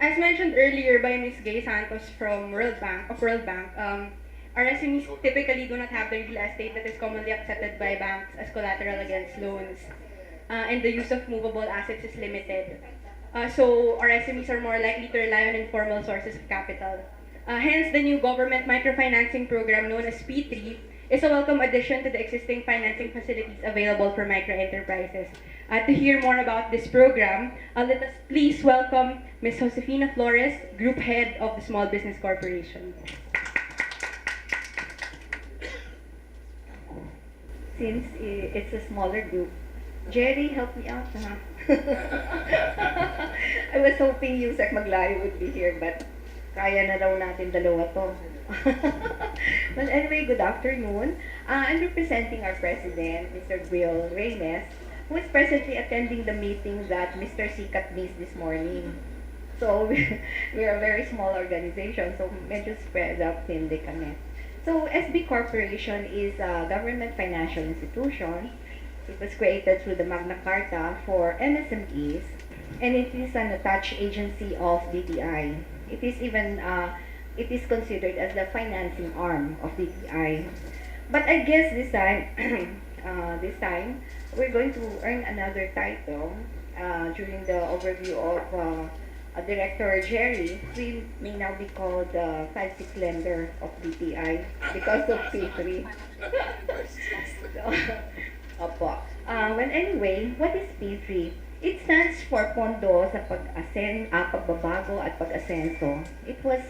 As mentioned earlier by Ms. Gay Santos from World Bank, our SMEs typically do not have the real estate that is commonly accepted by banks as collateral against loans, and the use of movable assets is limited. So our SMEs are more likely to rely on informal sources of capital. Hence, the new government microfinancing program known as P3 is a welcome addition to the existing financing facilities available for micro enterprises. To hear more about this program, let us please welcome Ms. Josefina Flores, Group Head of the Small Business Corporation. Since it's a smaller group, Jerry, help me out, ha? I was hoping Yusek Maglayo would be here, but kaya na raw natin dalawa to. Well, anyway, good afternoon. I'm representing our president, Mr. Will Reynes, who is presently attending the meeting that Mr. Sikat missed this morning. So, we are a very small organization, so medyo spread out din kami. So, SB Corporation is a government financial institution. It was created through the Magna Carta for MSMEs, and it is an attached agency of DTI. It is even it is considered as the financing arm of DTI. But I guess this time, we're going to earn another title during the overview of Director Jerry. We may now be called the 5-6 lender of DTI because of P3. So, opo. Well, anyway, what is P3? It stands for Pondo sa Pagbabago at Pag-asenso. It was,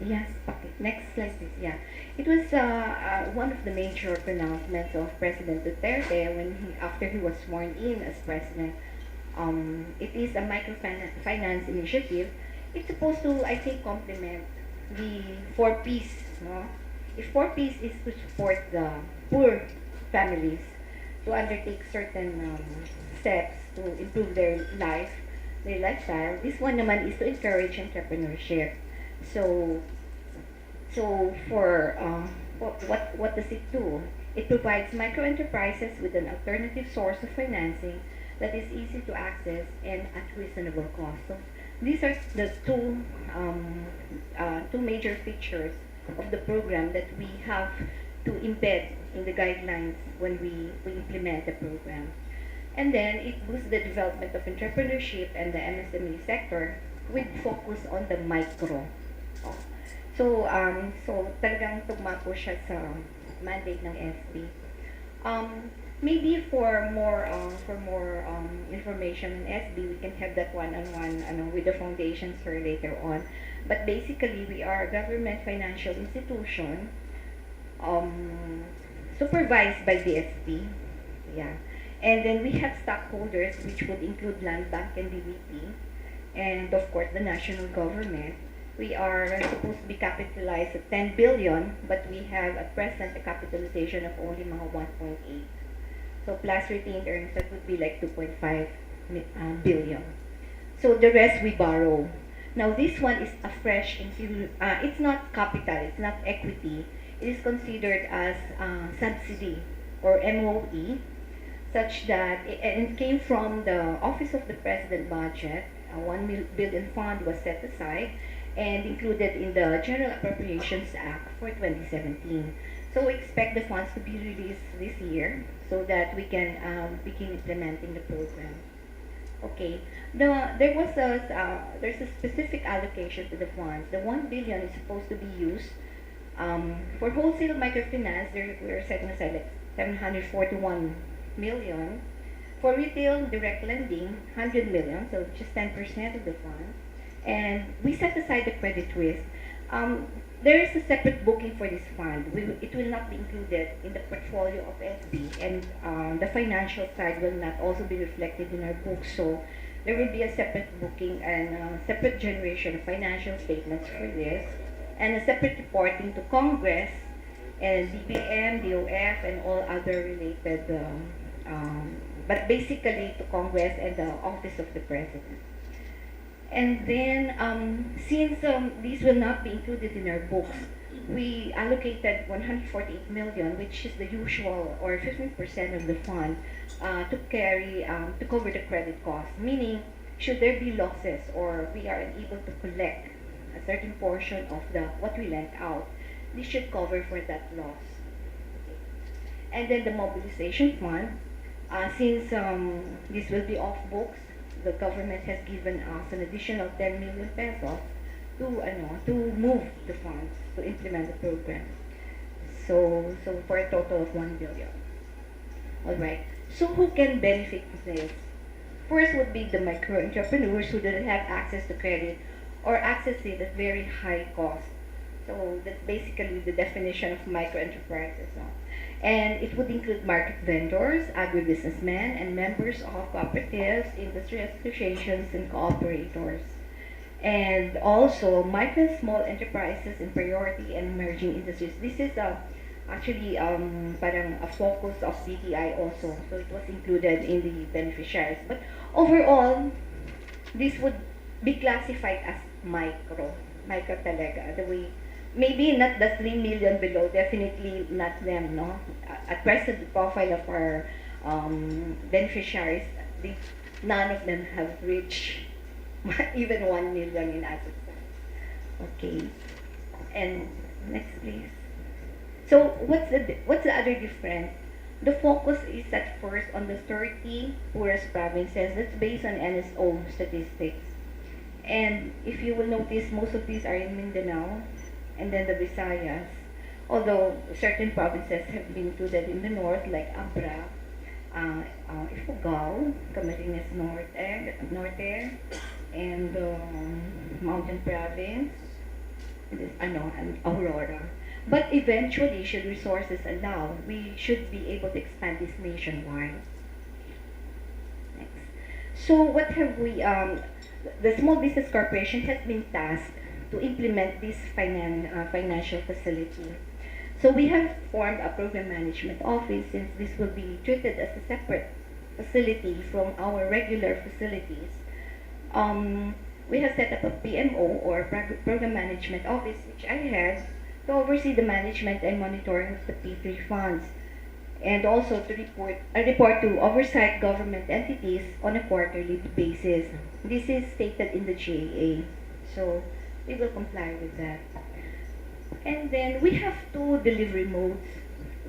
yes, next slide please, yeah. It was one of the major pronouncements of President Duterte after he was sworn in as president. It is a microfinance initiative. It's supposed to, I think, complement the 4Ps, no? If 4Ps is to support the poor families to undertake certain steps to improve their lifestyle. This one naman is to encourage entrepreneurship. So for what does it do? It provides micro enterprises with an alternative source of financing that is easy to access and at reasonable cost. So these are the two major features of the program that we have to embed in the guidelines when we implement the program. And then it boosts the development of entrepreneurship and the MSME sector with focus on the micro. So talagang tugma po siya sa mandate ng SB. Maybe for more information on SB, we can have that one-on-one with the foundation sir later on. But basically, we are a government financial institution supervised by the SB. Yeah. And then we have stockholders, which would include Land Bank and DBP, and of course the national government. We are supposed to be capitalized at 10 billion, but we have at present a capitalization of only mga 1.8. So plus retained earnings, that would be like 2.5 billion. So the rest we borrow. Now this one is a fresh infusion. It's not capital, it's not equity. It is considered as subsidy or MOE, such that it came from the Office of the President budget. A 1 billion fund was set aside and included in the General Appropriations Act for 2017. So we expect the funds to be released this year so that we can begin implementing the program. Okay, there's a specific allocation to the funds. The 1 billion is supposed to be used for wholesale microfinance. We're setting aside like 741 million. For retail direct lending, 100 million, so just 10% of the fund. And we set aside the credit risk. There is a separate booking for this fund. It will not be included in the portfolio of SB, and the financial side will not also be reflected in our books. So there will be a separate booking and separate generation of financial statements for this, and a separate reporting to Congress and DBM, DOF, and all other related, but basically to Congress and the Office of the President. And then, since these will not be included in our books, we allocated 148 million, which is the usual or 15% of the fund, to cover the credit cost. Meaning, should there be losses or we are unable to collect a certain portion of the what we lent out, this should cover for that loss. And then the mobilization fund, since this will be off books, the government has given us an additional 10 million pesos to move the funds to implement the program. So for a total of 1 billion. All right. So who can benefit from this? First would be the micro entrepreneurs who do not have access to credit or access it at very high cost. So that's basically the definition of micro enterprises. No? And it would include market vendors, agribusinessmen, and members of cooperatives, industry associations, and cooperators. And also micro small enterprises in priority and emerging industries. This is actually parang a focus of CTI also. So it was included in the beneficiaries. But overall, this would be classified as micro. Micro talaga. The way, maybe not the 3 million below, definitely not them, no? At present, the profile of our beneficiaries, none of them have reached even 1 million in assets. Okay. And next, please. So what's the other difference? The focus is at first on the 30 poorest provinces. That's based on NSO statistics. And if you will notice, most of these are in Mindanao and then the Visayas. Although certain provinces have been included in the north, like Abra, Ifugao, Camarines Norte, and Mountain Province, and Aurora. But eventually, should resources allow, we should be able to expand this nationwide. Next. So what have we, the Small Business Corporation has been tasked to implement this financial facility. So we have formed a program management office since this will be treated as a separate facility from our regular facilities. We have set up a PMO or program management office, which I had to oversee the management and monitoring of the P3 funds, and also to report to oversight government entities on a quarterly basis. This is stated in the GAA, so we will comply with that. And then we have two delivery modes.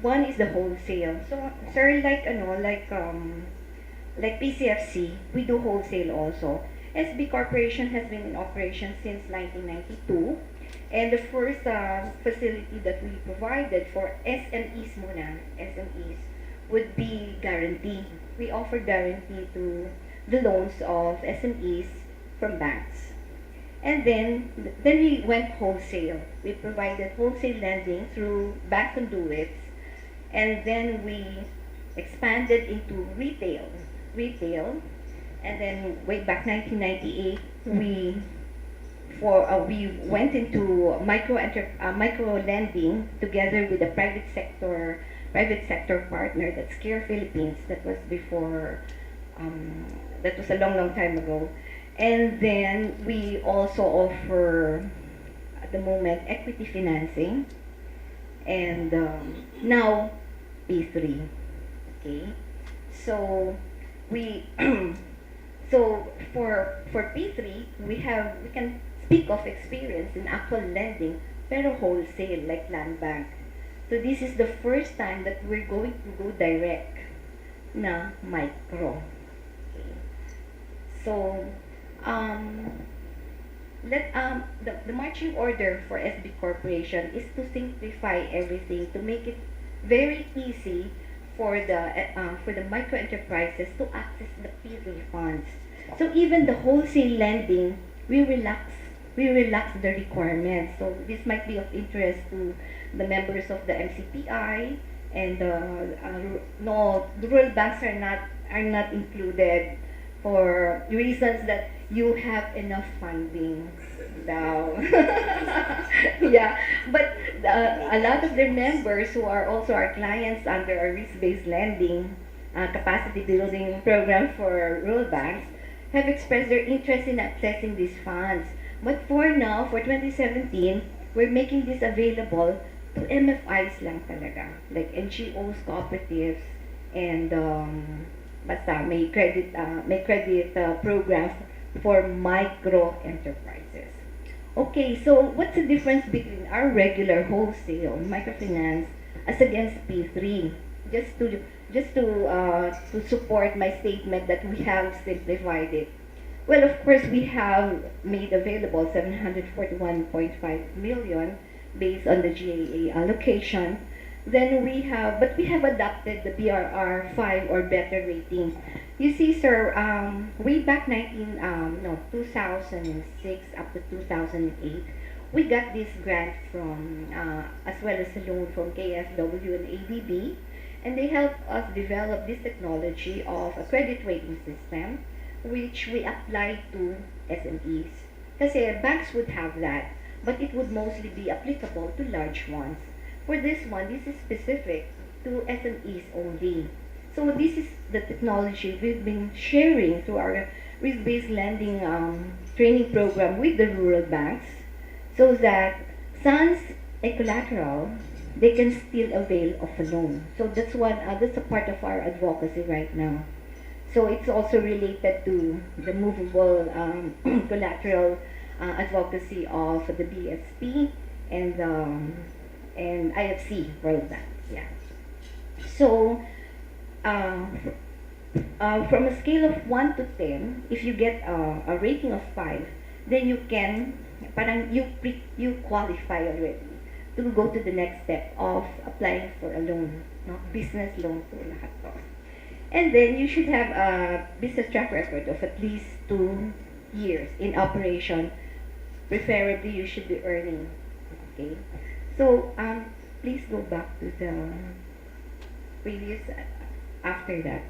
One is the wholesale. So, sir, like PCFC, we do wholesale also. SB Corporation has been in operation since 1992. And the first facility that we provided for SMEs SMEs, would be guarantee. We offer guarantee to the loans of SMEs from banks. And then we went wholesale. We provided wholesale lending through bank conduits. And then we expanded into retail. And then way back 1998, we went into micro lending together with a private sector partner, that's Care Philippines. That was before, that was a long time ago. And then we also offer at the moment equity financing, and now P3. Okay, so we so for P3 we can speak of experience in actual lending, pero wholesale like land bank. So this is the first time that we're going to go direct na micro. Okay. So the marching order for SB Corporation is to simplify everything, to make it very easy for the micro enterprises to access the P3 funds. So even the wholesale lending, we relax the requirements. So this might be of interest to the members of the MCPI, and no, the rural banks are not included for reasons that you have enough funding now. Yeah, but a lot of their members who are also our clients under our risk-based lending capacity building program for rural banks have expressed their interest in accessing these funds. But for now, for 2017, we're making this available to MFIs lang talaga, like NGOs, cooperatives, and basta may credit programs for micro enterprises. Okay, so what's the difference between our regular wholesale microfinance as against P3? Just to to support my statement that we have simplified it. Well, of course, we have made available 741.5 million based on the GAA allocation. Then but we have adopted the BRR 5 or better rating. You see, sir, way back 2006 up to 2008, we got this grant from, as well as a loan from KfW and ADB, and they helped us develop this technology of a credit rating system which we apply to SMEs. Kasi banks would have that, but it would mostly be applicable to large ones. For this one, this is specific to SMEs only. So this is the technology we've been sharing through our risk-based lending training program with the rural banks, so that sans a collateral, they can still avail of a loan. So that's a part of our advocacy right now. So it's also related to the movable collateral advocacy of the BSP and IFC World Bank. Yeah. So from a scale of 1 to 10, if you get a rating of 5, then you can you qualify already to go to the next step of applying for a loan, no? Business loan po lahat to. And then you should have a business track record of at least 2 years in operation. Preferably, you should be earning. Okay. So please go back to the previous after that.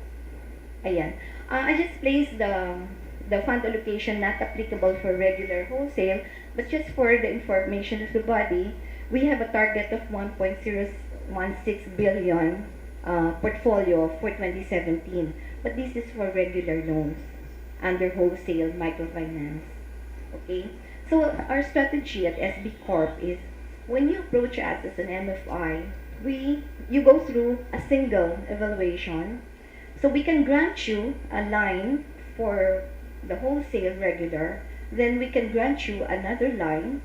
Ayan. I just placed the fund allocation not applicable for regular wholesale, but just for the information of the body, we have a target of 1.016 billion portfolio for 2017. But this is for regular loans under wholesale microfinance. Okay? So our strategy at SB Corp is when you approach us as an MFI, you go through a single evaluation. So we can grant you a line for the wholesale regular, then we can grant you another line,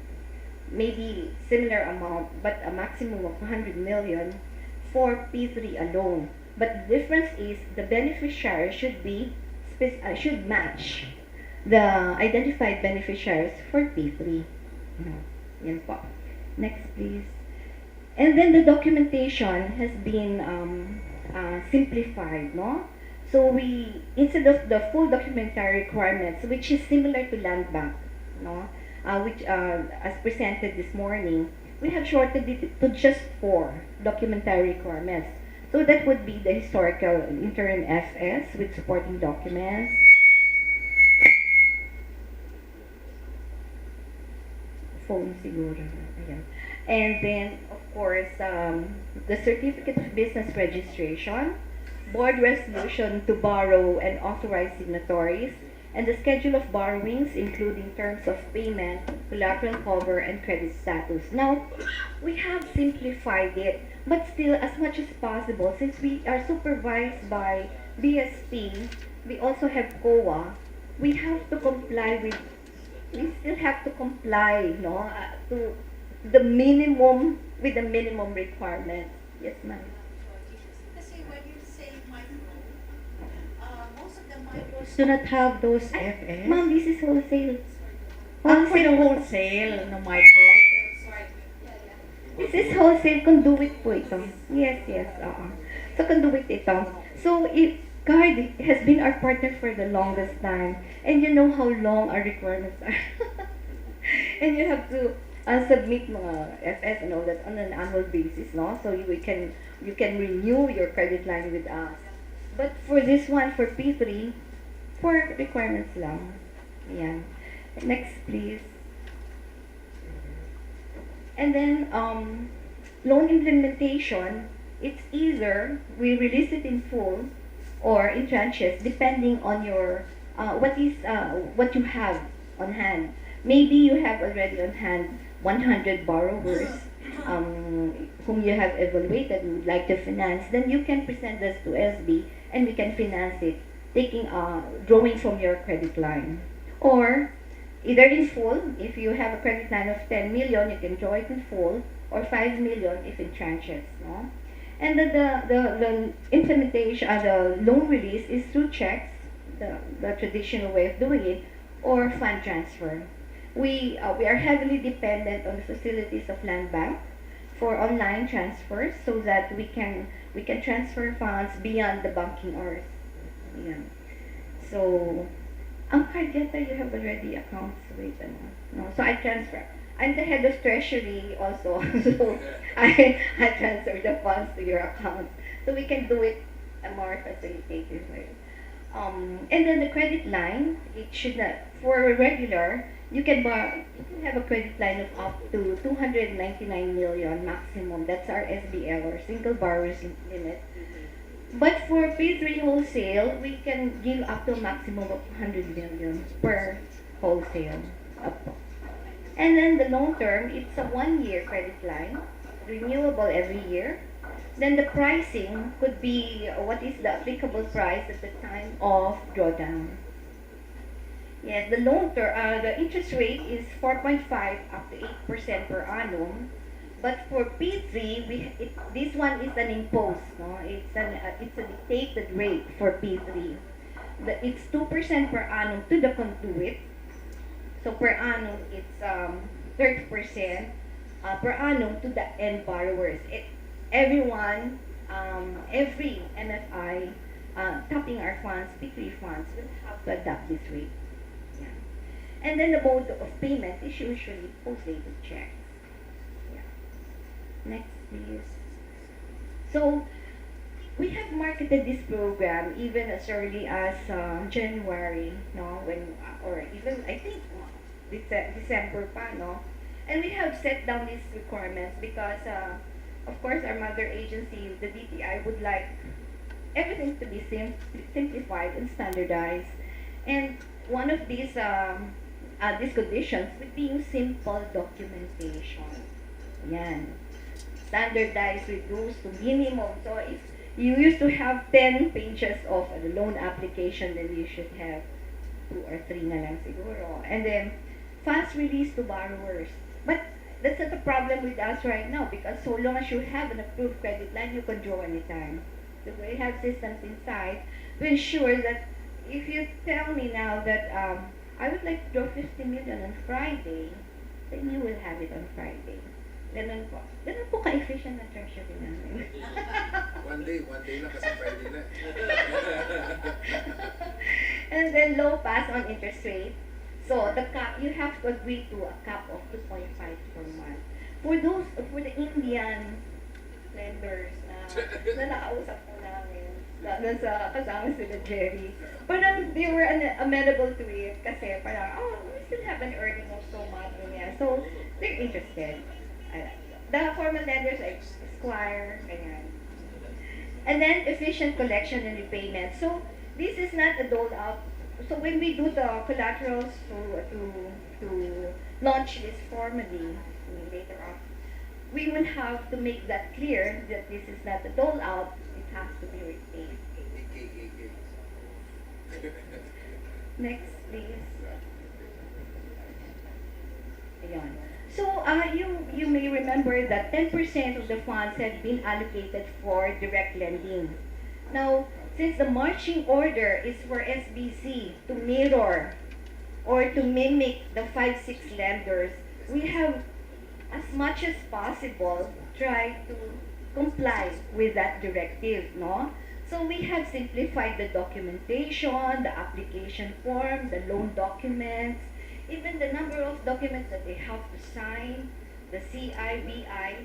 maybe similar amount, but a maximum of 100 million for P3 alone. But the difference is the beneficiary should match the identified beneficiaries for P3. Yan po. Next, please. And then the documentation has been simplified, no? So instead of the full documentary requirements, which is similar to Land Bank, no? Which, as presented this morning, we have shortened it to just 4 documentary requirements. So that would be the historical interim FS with supporting documents, phone siguro. Ayan. And then, of course, the certificate of business registration, board resolution to borrow and authorize signatories, and the schedule of borrowings, including terms of payment, collateral cover, and credit status. Now, we have simplified it, but still, as much as possible, since we are supervised by BSP, we also have COA, we have to comply with, we still have to comply, no, to the minimum, with the minimum requirements. Yes, ma'am. Kasi when you say micro, most of the micros do not have those FS. Ma'am, this is wholesale. For the wholesale, no micro. This is wholesale conduit po ito. Yes, yes. So conduit ito. So Card has been our partner for the longest time, and you know how long our requirements are. And you have to submit mga FS and all that on an annual basis, no? So you can renew your credit line with us. But for this one, for P3, 4 requirements lang. Ayan. Next, please. And then, loan implementation, it's either we release it in full or in tranches, depending on your what you have on hand. Maybe you have already on hand 100 borrowers whom you have evaluated and would like to finance. Then you can present this to SB, and we can finance it, drawing from your credit line. or either in full, if you have a credit line of 10 million, you can draw it in full, or 5 million if in tranches, no? And the implementation, the loan release is through checks, the traditional way of doing it, or fund transfer. We are heavily dependent on the facilities of Land Bank for online transfers so that we can transfer funds beyond the banking hours. Yeah. So, ang Cargeta, you have already accounts with, ano, no? So I transfer. I'm the head of treasury also, so I transfer the funds to your account. So we can do it a more facilitated way. And then the credit line, it should not, for a regular, you can have a credit line of up to 299 million maximum. That's our SBL, or single borrowers limit. But for P3 wholesale, we can give up to a maximum of 100 million per wholesale. And then the long term, it's a 1-year credit line, renewable every year. Then the pricing could be what is the applicable price at the time of drawdown. Yes, the long term, the interest rate is 4.5 up to 8% per annum. But for P3, this one is an imposed, no? It's a dictated rate for P3. It's 2% per annum to the conduit. So per annum, it's 30% per annum to the end borrowers. Everyone, every NFI tapping our funds, P3 funds, will have to adapt this rate. Yeah. And then the mode of payment is usually post-dated checks. Next, please. So, we have marketed this program even as early as January, no? Or even, I think, December pa, no? And we have set down these requirements because, of course, our mother agency, the DTI, would like everything to be simplified and standardized. And one of these conditions would be yung simple documentation. Yan. Standardized, reduced to minimum. So if you used to have 10 pages of a loan application, then you should have 2 or 3 na lang siguro. And then, fast release to borrowers. But that's not a problem with us right now because so long as you have an approved credit line, you can draw anytime. So we have systems inside to ensure that if you tell me now that I would like to draw 50 million on Friday, then you will have it on Friday. Ganun po. Ganun po ka-efficient na treasury namin. One day lang kasi Friday na. And then low pass on interest rate. So the cap, you have to agree to a cap of 2.5 per month. For the Indian lenders na nakausap po namin, doon sa kasama sila Jerry, parang they were amenable to it kasi parang, we still have an earning of so much. So they're interested. The formal lenders like Squire, ganyan. And then efficient collection and repayment. So this is not a dole out. So when we do the collaterals to launch this formally later on, we will have to make that clear that this is not a dole out. It has to be repaid. Next, please. Ayan. So, you may remember that 10% of the funds had been allocated for direct lending. Now, since the marching order is for SBC to mirror or to mimic the 5-6 lenders, we have, as much as possible, tried to comply with that directive, no? So we have simplified the documentation, the application form, the loan documents, even the number of documents that they have to sign, the CIBI,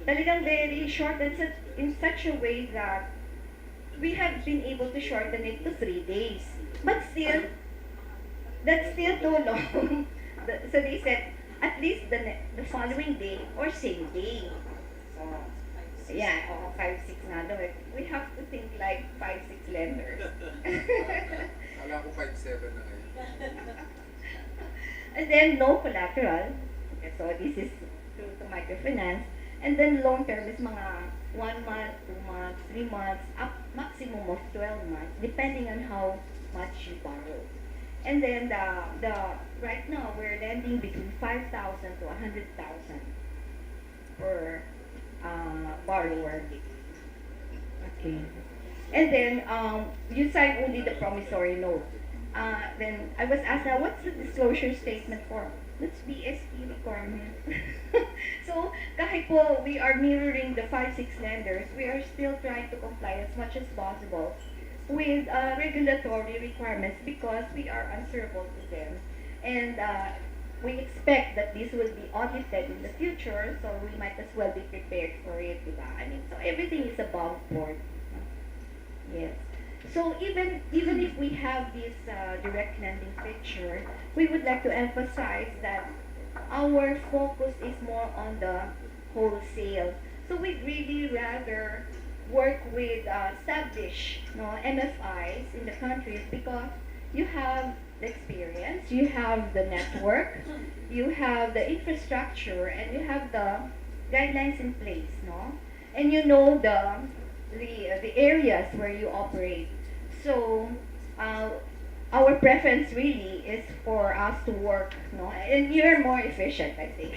talagang very short and in such a way that we have been able to shorten it to 3 days. But still, that's still too long. So they said, at least the following day or same day. So, yeah, 5-6 na daw. We have to think like 5-6 lenders. Kala ko 5-7 na ngayon. And then no collateral. Okay, so this is to microfinance. And then long term is mga 1 month, 2 months, 3 months, up maximum of 12 months, depending on how much you borrow. And then the right now we're lending between 5,000 to 100,000 per borrower. Okay. And then you sign only the promissory note. Then I was asked, now what's the disclosure statement for? That's BSP requirement. So kahit po we are mirroring the 5-6 lenders, we are still trying to comply as much as possible with regulatory requirements because we are answerable to them. And we expect that this will be audited in the future, so we might as well be prepared for it, diba? I mean, so everything is above board. Yes. So even if we have this direct lending picture, we would like to emphasize that our focus is more on the wholesale. So we'd really rather work with established MFIs in the countries because you have the experience, you have the network, you have the infrastructure, and you have the guidelines in place, no? And you know the areas where you operate. So our preference really is for us to work, no? And you're more efficient, I think.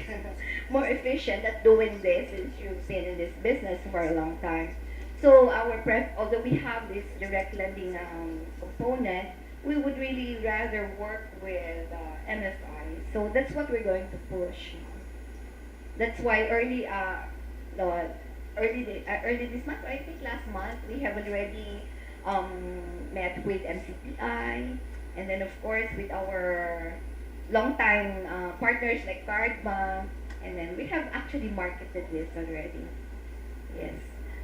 More efficient at doing this since you've been in this business for a long time. So although we have this direct lending component, we would really rather work with MFI. So that's what we're going to push. That's why early this month, I think last month, we have already met with MCPI, and then of course with our longtime partners like Cardbank, and then we have actually marketed this already. Yes.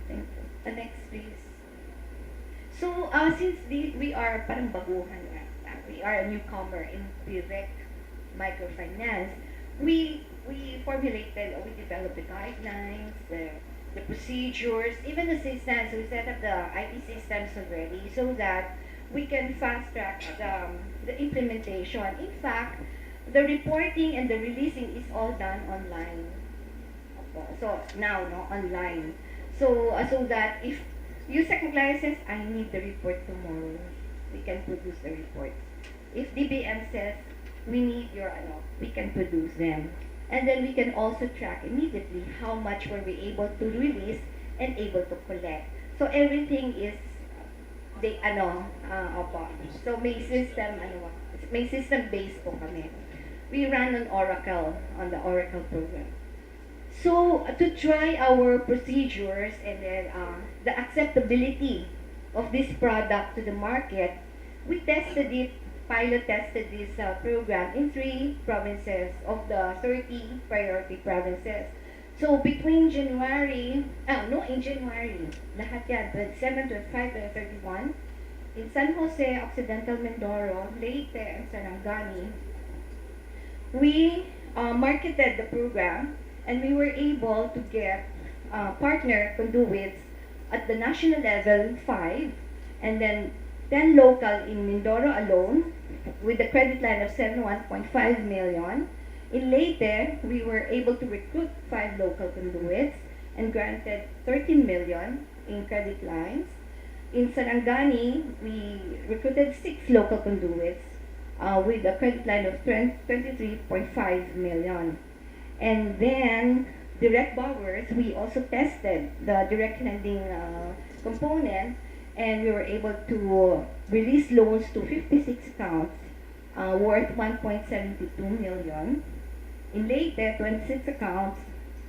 Thank you. Next, please. So, since we are parang baguhan, we are a newcomer in direct microfinance, we formulated or we developed the guidelines, the procedures, even the systems. We set up the IT systems already so that we can fast track the implementation. In fact, the reporting and the releasing is all done online. So now, no, online. So that if USEC says, I need the report tomorrow, we can produce the reports. If DBM says, we need your, we can produce them. And then we can also track immediately how much were we able to release and able to collect. So everything is, So may system based po kami. We run on Oracle, on the Oracle program. So to try our procedures and then the acceptability of this product to the market, we pilot tested this program in 3 provinces of the 30 priority provinces. So between January, lahat yan, 27, 25, 31, in San Jose, Occidental Mindoro, Leyte, and Sarangani, we marketed the program, and we were able to get partner conduits at the national level 5, and then 10 local in Mindoro alone with a credit line of 71.5 million. In Leyte, we were able to recruit 5 local conduits and granted 13 million in credit lines. In Sarangani, we recruited 6 local conduits with a credit line of 23.5 million. And then, direct borrowers, we also tested the direct lending component, and we were able to release loans to 56 accounts worth 1.72 million. In Leyte, 26 accounts,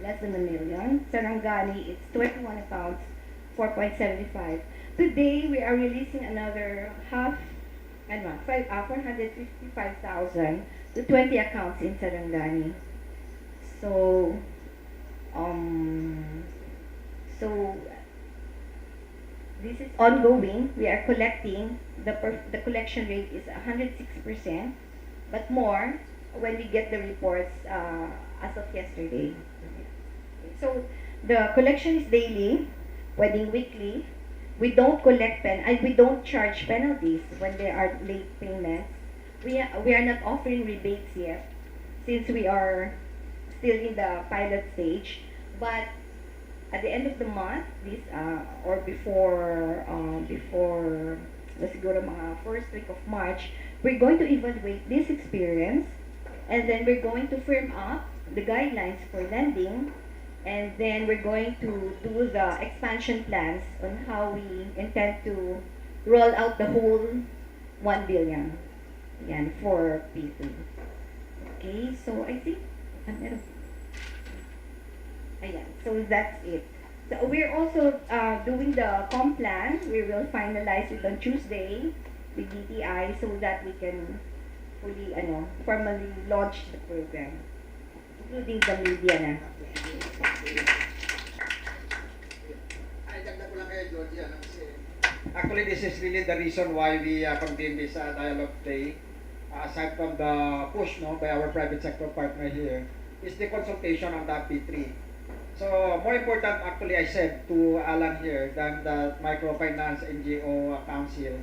less than a million. Sarangani, it's 21 accounts, 4.75. Today, we are releasing another 455,000 to 20 accounts in Sarangani. So this is ongoing. We are collecting. The collection rate is 106%, but more when we get the reports as of yesterday. So the collection is daily, pwedeng weekly. We don't we don't charge penalties when there are late payments. We are not offering rebates yet, since we are still in the pilot stage. But at the end of the month, or before siguro mga first week of March, we're going to evaluate this experience, and then we're going to firm up the guidelines for lending, and then we're going to do the expansion plans on how we intend to roll out the whole 1 billion yan, for P3. Okay, so I think, ayan, so that's it. So we're also doing the comp plan. We will finalize it on Tuesday with DTI so that we can fully, formally launch the program, including the media na. Ay, dagdag ko lang kay Georgie, kasi actually this is really the reason why we convene this dialogue day. Aside from the push by our private sector partner here, is the consultation on the P3. So more important, actually, I said to Alan here than the Microfinance NGO Council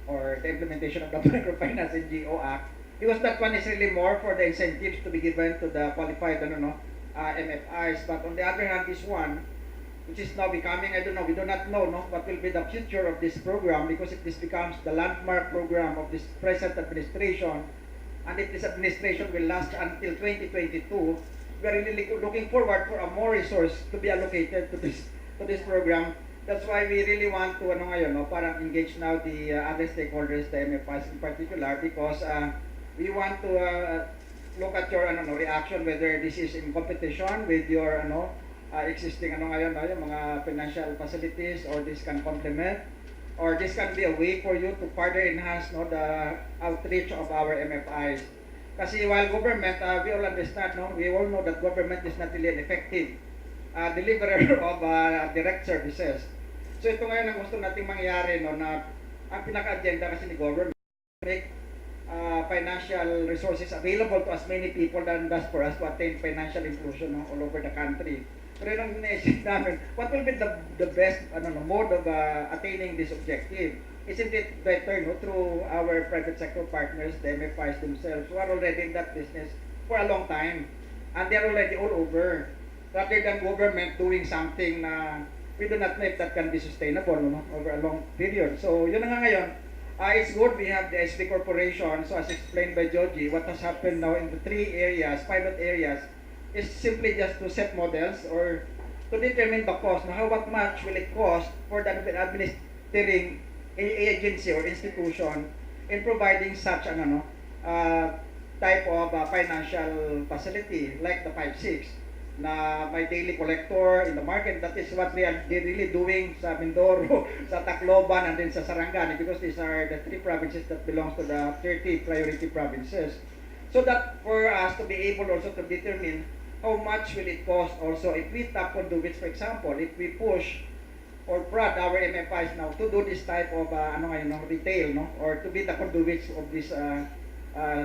or the implementation of the Microfinance NGO Act, because that one is really more for the incentives to be given to the qualified MFIs. But on the other hand, this one, which is now becoming, I don't know, we do not know what will be the future of this program, because if this becomes the landmark program of this present administration, and if this administration will last until 2022, we are really looking forward for a more resource to be allocated to this program. That's why we really want to parang engage now the other stakeholders, the MFIs in particular, because we want to look at your reaction, whether this is in competition with your existing yung mga financial facilities, or this can complement, or this can be a way for you to further enhance the outreach of our MFIs. Kasi while government, we all understand, we all know that government is not really an effective deliverer of direct services. So ito ngayon ang gusto nating mangyari, na ang pinaka-agenda kasi ni government, make financial resources available to as many people than does for us to attain financial inclusion all over the country. Pero yung iniisip namin, what will be the best mode of attaining this objective? Isn't it better through our private sector partners, the MFIs themselves, who are already in that business for a long time, and they're already all over, rather than government doing something na we do not know if that can be sustainable over a long period. So yun na nga ngayon, it's good we have the SB Corporation. So as explained by Georgie, what has happened now in the 3 areas, pilot areas, is simply just to set models or to determine the cost. Now, how much will it cost for the administering agency or institution in providing such an type of financial facility like the 5-6 na may daily collector in the market. That is what they're really doing sa Mindoro, sa Tacloban, and then sa Sarangani, because these are the 3 provinces that belongs to the 30 priority provinces. So that for us to be able also to determine how much will it cost also if we tap conduits, for example, if we push or prod our MFIs now to do this type of retail, or to be the conduits of these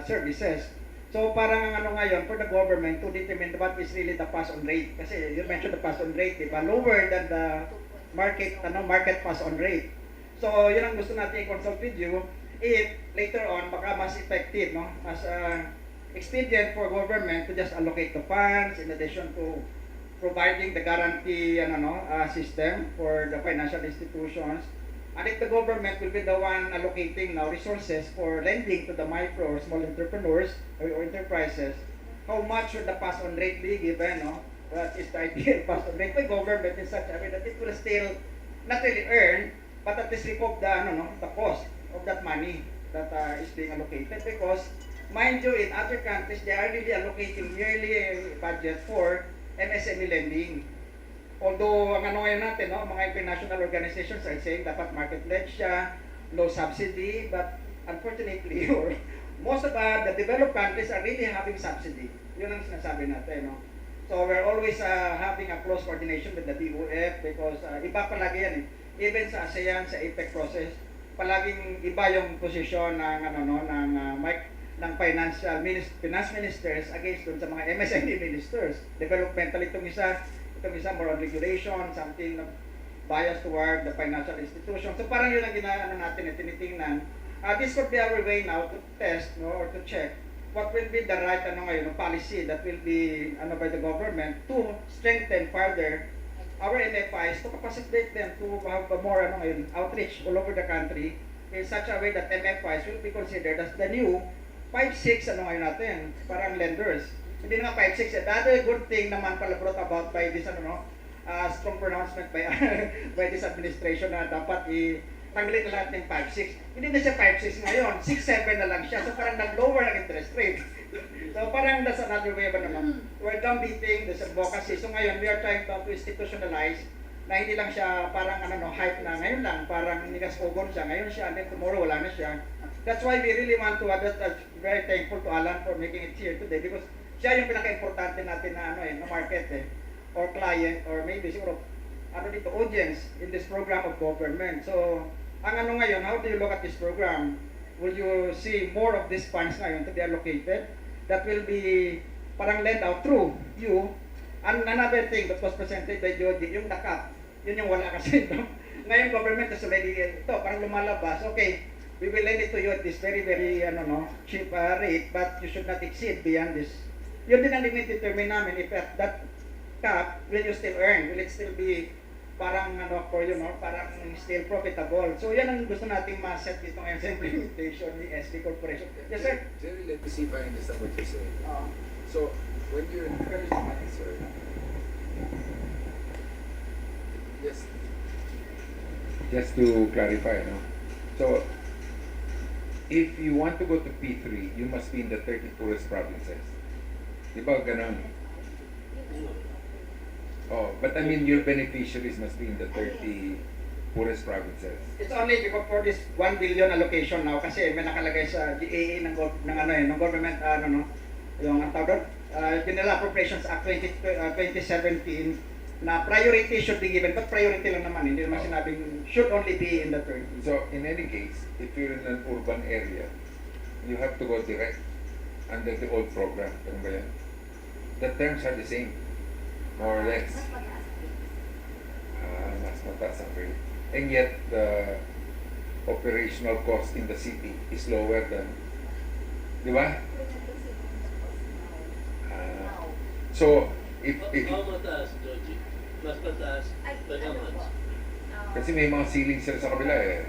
services. So parang ngayon for the government to determine what is really the pass-on rate. Kasi you mentioned the pass-on rate, diba? Lower than the market pass-on rate. So yun ang gusto natin i-consult with you. If later on, baka mas effective, as expedient for government to just allocate the funds in addition to providing the guarantee system for the financial institutions. And if the government will be the one allocating now resources for lending to the micro or small entrepreneurs or enterprises, how much would the pass-on rate be given? What is the ideal pass-on rate by government in such a way that it will still not really earn, but at least recoup the cost of that money that is being allocated, because mind you, in other countries they are really allocating yearly budget for MSME lending. Although ang ngayon natin, mga international organizations are saying dapat market-led siya, no subsidy, but unfortunately, or most of the developed countries are really having subsidy. Yun ang sinasabi natin. So we're always having a close coordination with the DOF, because iba palagi yan even sa ASEAN, sa APEC process, palaging iba yung posisyon ng finance ministers against dun sa mga MSME ministers. Developmental itong isa more on regulation, something bias toward the financial institution. So parang yun ang natin tinitingnan. This could be our way now to test or to check what will be the right policy that will be by the government to strengthen further our MFIs, to capacitate them to have more outreach all over the country, in such a way that MFIs will be considered as the new 5-6 ano ngayon natin, parang lenders. Hindi na nga 5-6. Another good thing naman pala brought about by this strong pronouncement by by this administration na dapat tanggalin na lahat ng 5-6. Hindi na siya 5-6 ngayon, 6-7 na lang siya. So parang nag-lower ang interest rate. So parang that's another way ba naman. We're downbeating this advocacy. So ngayon, we are trying to institutionalize na hindi lang siya parang hype na ngayon lang, parang nigas-ogon siya, ngayon siya, and then tomorrow wala na siya. That's why we really want to, very thankful to Alan for making it here today because siya yung pinaka-importante natin na na market or client, or maybe siguro, audience in this program of government. So, ang ngayon, how do you look at this program? Will you see more of these funds ngayon to be allocated that will be parang lend out through you? And another thing that was presented by Jody, yung DACAP, yun yung wala kasi ito. Ngayon, government is already, ito, parang lumalabas, okay, we will lend it to you at this very, very, cheap rate, but you should not exceed beyond this. Yun din ang limit determine namin if at that cap, will you still earn? Will it still be parang parang still profitable? So yan ang gusto nating ma-set dito ngayon sa implementation ni SB Corporation. Yes, sir? Jerry, let me see if I understand what you're saying. So, when you're, sorry. Yes. Just to clarify, no? So, if you want to go to P3, you must be in the 30 poorest provinces. Di ba ganun? Oh, but I mean, your beneficiaries must be in the 30 poorest provinces. It's only because for this 1 billion allocation now kasi may nakalagay sa GAA ng government yung ang tawag doon, General Appropriations Act 2017 na priority should be given, but priority lang naman, hindi naman sinabing should only be in the 30. So, in any case, if you're in an urban area, you have to go direct under the old program. Ganun ba yan? The terms are the same, more or less. Mas mataas ang rate. And yet, the operational cost in the city is lower than, di ba? So, if How mataas, Georgie? Mas mataas, bagaman. kasi may mga ceiling sila sa kabila eh.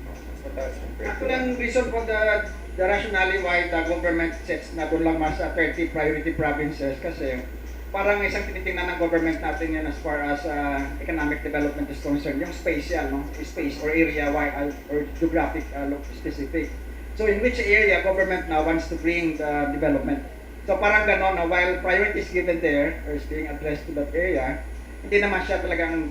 Mas mataas compared Actually, ang reason for the rationale why the government sets na doon lang mas 30 priority provinces kasi parang isang tinitingnan ng government natin yan as far as economic development is concerned, yung spatial, space or area or geographic specific. So in which area government now wants to bring the development. So parang gano'n na while priority is given there or is being addressed to that area, hindi naman siya talagang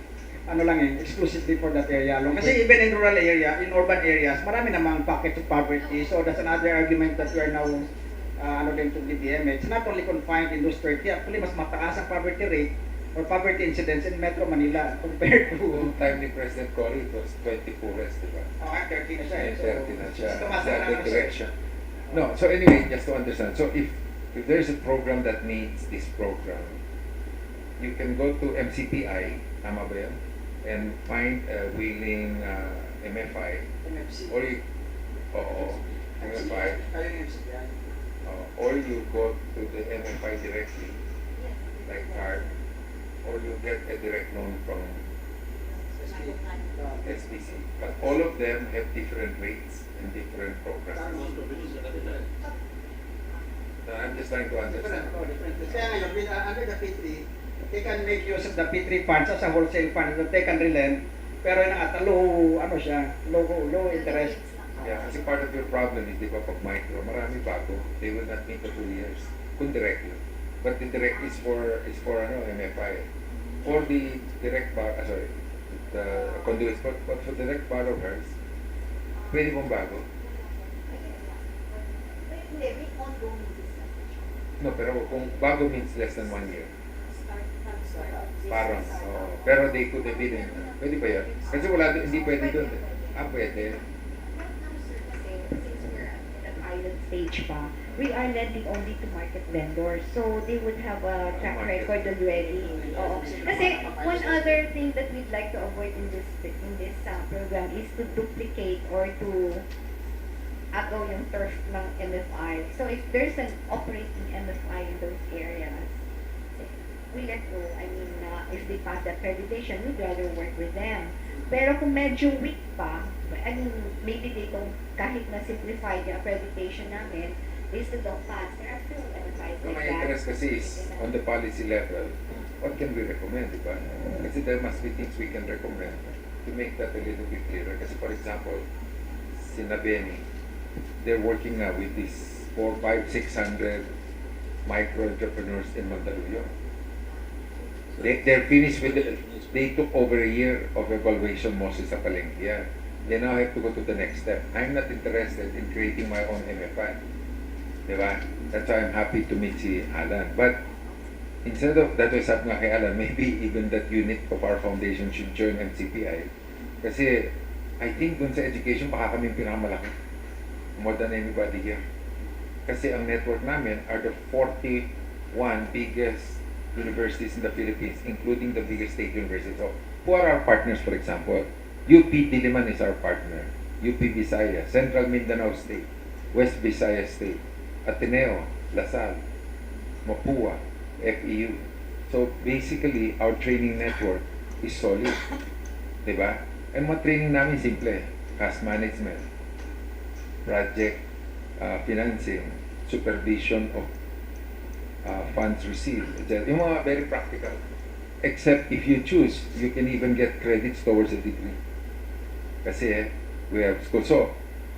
exclusively for that area alone. Kasi even in rural area, in urban areas, marami namang pockets of poverty. So that's another argument that we are now to DBM. It's not only confined in those 30. Actually, mas mataas ang poverty rate or poverty incidence in Metro Manila compared to... Noong time ni President Cory, it was 20 poorest, di ba? 30 na siya. May 30 na siya. Tumasa Sa na other siya. direction. No, so anyway, just to understand. So if there's a program that needs this program, you can go to MCPI, tama ba yan? And find a willing MFI. MFC. Or you, MFI. Ayun yung MCPI. Or you go to the MFI directly, like card, or you get a direct loan from SBC. But all of them have different rates and different programs. Mas mabilis sa kanila eh. I'm just trying to understand. Kaya ngayon, under the P3, they can make use of the P3 funds as a wholesale fund that they can relent, pero yun at low interest. Yeah, kasi part of your problem is, di ba, pag micro, marami bago, they will not meet the 2 years, kung direct yun. But the direct is for MFI. For the direct the conduits, but for direct borrowers, pwede mong bago. Hindi, may ongoing business. No, pero kung bago means less than 1 year. Start. Parang, pero they could have been, pwede ba yan? Kasi hindi pwede doon. Pwede. Since we're in a pilot stage pa, we are lending only to market vendors. So they would have a track record already. Oo. Kasi one other thing that we'd like to avoid in this program is to duplicate or to agaw yung turf ng MFI. So if there's an operating MFI in those areas, we let go. I mean, if they pass the accreditation, we'd rather work with them. Pero kung medyo weak pa, I mean, maybe they don't, kahit na simplify the accreditation namin, they still don't pass. There are still enterprises So like my that. interest kasi is on the policy level, what can we recommend, di ba? Kasi there must be things we can recommend to make that a little bit clearer. Kasi for example, si Nabeni, they're working now with these 4, 5, 600 micro-entrepreneurs in Mandaluyong. They're finished with it. They took over a year of evaluation mostly sa Palengke. They now have to go to the next step. I'm not interested in creating my own MFI. Diba? That's why I'm happy to meet si Alan. But instead of, that was sabi nga kay Alan, maybe even that unit of our foundation should join MCPI. Kasi I think dun sa education, baka kami yung pinakamalaki. More than anybody here. Kasi ang network namin are the 41 biggest universities in the Philippines, including the biggest state universities. So, who are our partners, for example? UP Diliman is our partner. UP Visayas, Central Mindanao State, West Visayas State, Ateneo, LaSalle, Mapua, FEU. So, basically, our training network is solid. Diba? And mga training namin simple. Cash management, project financing, supervision of funds received, etc. Yung mga very practical. Except if you choose, you can even get credits towards a degree. Kasi we have school. So,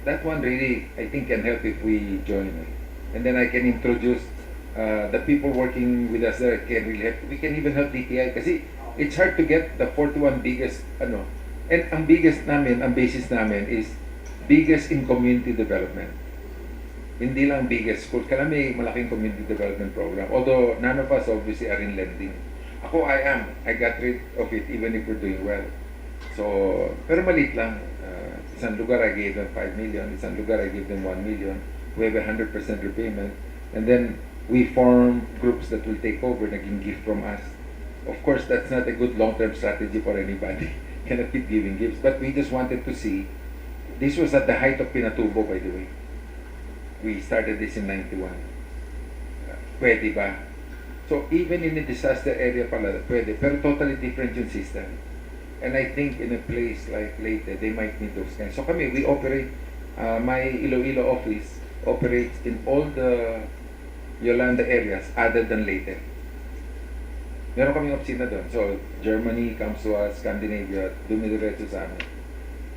that one really, I think, can help if we join. And then I can introduce the people working with us there can really help. We can even help DTI kasi it's hard to get the 41 biggest, and ang biggest namin, ang basis namin is biggest in community development. Hindi lang biggest school. Kaya may malaking community development program. Although none of us obviously are in lending. Ako, I am. I got rid of it even if we're doing well. So, pero maliit lang. Isang lugar I gave them 5 million. Isang lugar I gave them 1 million. We have 100% repayment. And then we form groups that will take over, naging gift from us. Of course, that's not a good long-term strategy for anybody. Cannot keep giving gifts. But we just wanted to see. This was at the height of Pinatubo, by the way. We started this in 91. Pwede ba? So, even in a disaster area pala, pwede. Pero totally different yung system. And I think in a place like Leyte, they might need those kinds. So kami, we operate, my Iloilo office operates in all the Yolanda areas other than Leyte. Meron kaming opisina doon. So, Germany comes to us, Scandinavia, dumidiretso sa amin.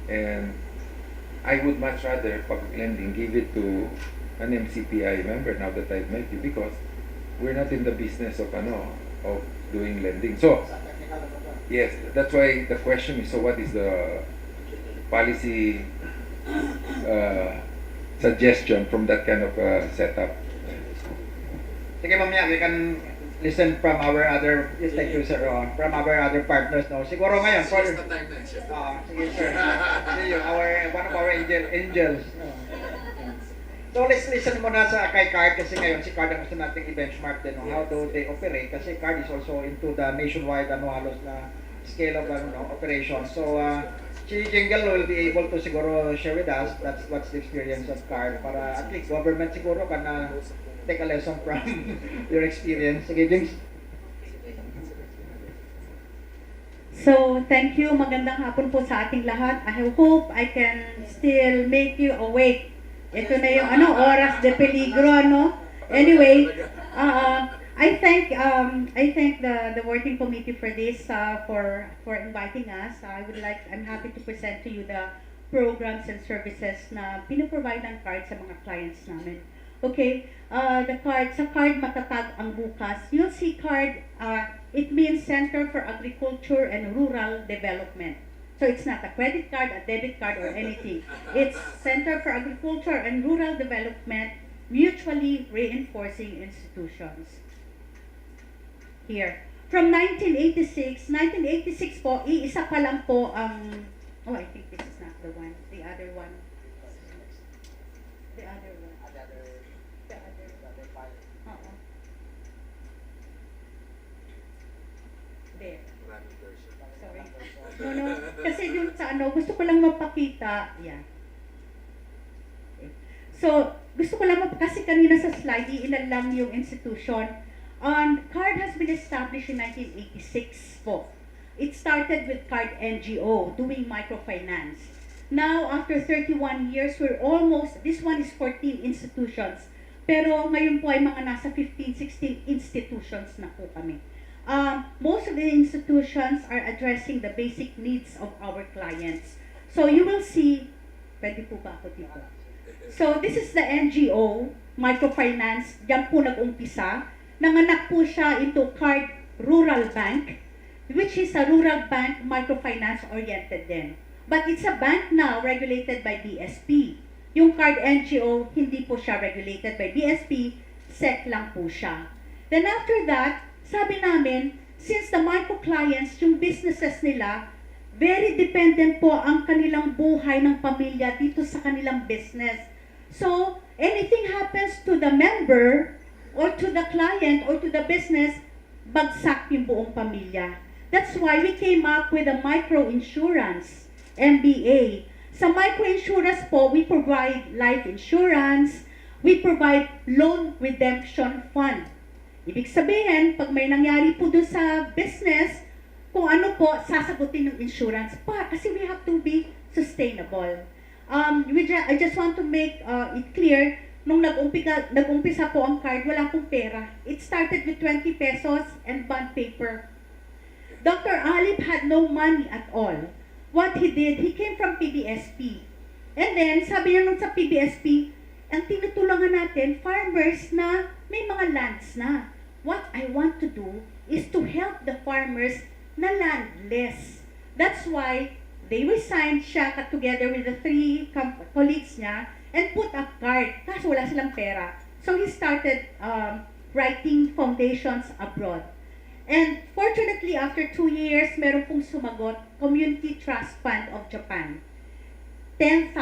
And I would much rather, pag lending, give it to an MCPI member now that I've met you because we're not in the business of doing lending. So, yes, that's why the question is, so what is the policy suggestion from that kind of setup? Sige, mamaya, we can listen from our other, yes, thank you, sir, from our other partners, no? Siguro ngayon, for, Just the time na, Chef. sige, sir. See you, one of our angels. So, let's listen muna sa kay Card kasi ngayon si Card ang gusto nating i-benchmark din, no? How do they operate? Kasi Card is also into the nationwide, halos na scale of operation. So, si Jingle will be able to siguro share with us, what's the experience of Card para at least government siguro can take a lesson from your experience. Sige, Jinx. So, thank you. Magandang hapon po sa ating lahat. I hope I can still make you awake. Ito na yung oras de peligro, Anyway, I thank the working committee for this, for inviting us. I'm happy to present to you the programs and services na pinoprovide ng card sa mga clients namin. Okay, sa card matatag ang bukas. You'll see card, it means Center for Agriculture and Rural Development. So it's not a credit card, a debit card, or anything. It's Center for Agriculture and Rural Development, mutually reinforcing institutions. Here. From 1986 po, iisa pa lang po ang, I think this is not the one, the other one. There. Sorry. No. Kasi yung sa gusto ko lang mapakita. Yan. Okay. So, gusto ko lang kasi kanina sa slide, iilan lang yung institution. CARD has been established in 1986 po. It started with CARD NGO doing microfinance. Now, after 31 years, this one is 14 institutions. Pero ngayon po ay mga nasa 15, 16 institutions na po kami. Most of the institutions are addressing the basic needs of our clients. So you will see, pwede po ba ako dito? So this is the NGO, microfinance, diyan po nag-umpisa. Nanganak po siya into CARD Rural Bank, which is a rural bank, microfinance oriented din. But it's a bank now regulated by BSP. Yung CARD NGO, hindi po siya regulated by BSP, SEC lang po siya. Then after that, sabi namin, since the micro clients, yung businesses nila, very dependent po ang kanilang buhay ng pamilya dito sa kanilang business. So, anything happens to the member, or to the client, or to the business, bagsak yung buong pamilya. That's why we came up with a micro-insurance, MBA. Sa micro-insurance po, we provide life insurance, we provide loan redemption fund. Ibig sabihin, pag may nangyari po doon sa business, kung ano po, sasagutin ng insurance pa kasi we have to be sustainable. I just want to make it clear, nung nag-umpisa po ang card, wala pong pera. It started with 20 pesos and bond paper. Dr. Alip had no money at all. What he did, he came from PBSP. And then, sabi niya nung sa PBSP, ang tinutulungan natin, farmers na may mga lands na. What I want to do is to help the farmers na landless. That's why they resigned siya together with the 3 colleagues niya and put up card kasi wala silang pera. So he started writing foundations abroad. And fortunately, after 2 years, meron pong sumagot, Community Trust Fund of Japan. $10,000.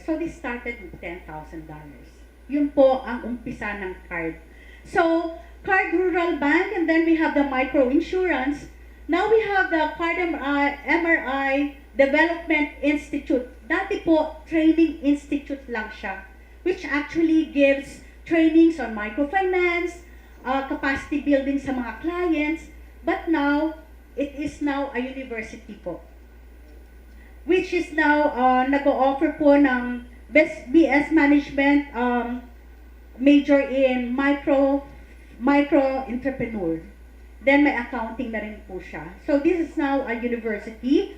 So they started with $10,000. Yun po ang umpisa ng card. So, CARD Rural Bank, and then we have the micro insurance. Now we have the CARD MRI Development Institute. Dati po, training institute lang siya, which actually gives trainings on microfinance, capacity building sa mga clients, but now, it is now a university po, which is now nag-o-offer po ng BS Management major in micro entrepreneur. Then may accounting na rin po siya. So this is now a university.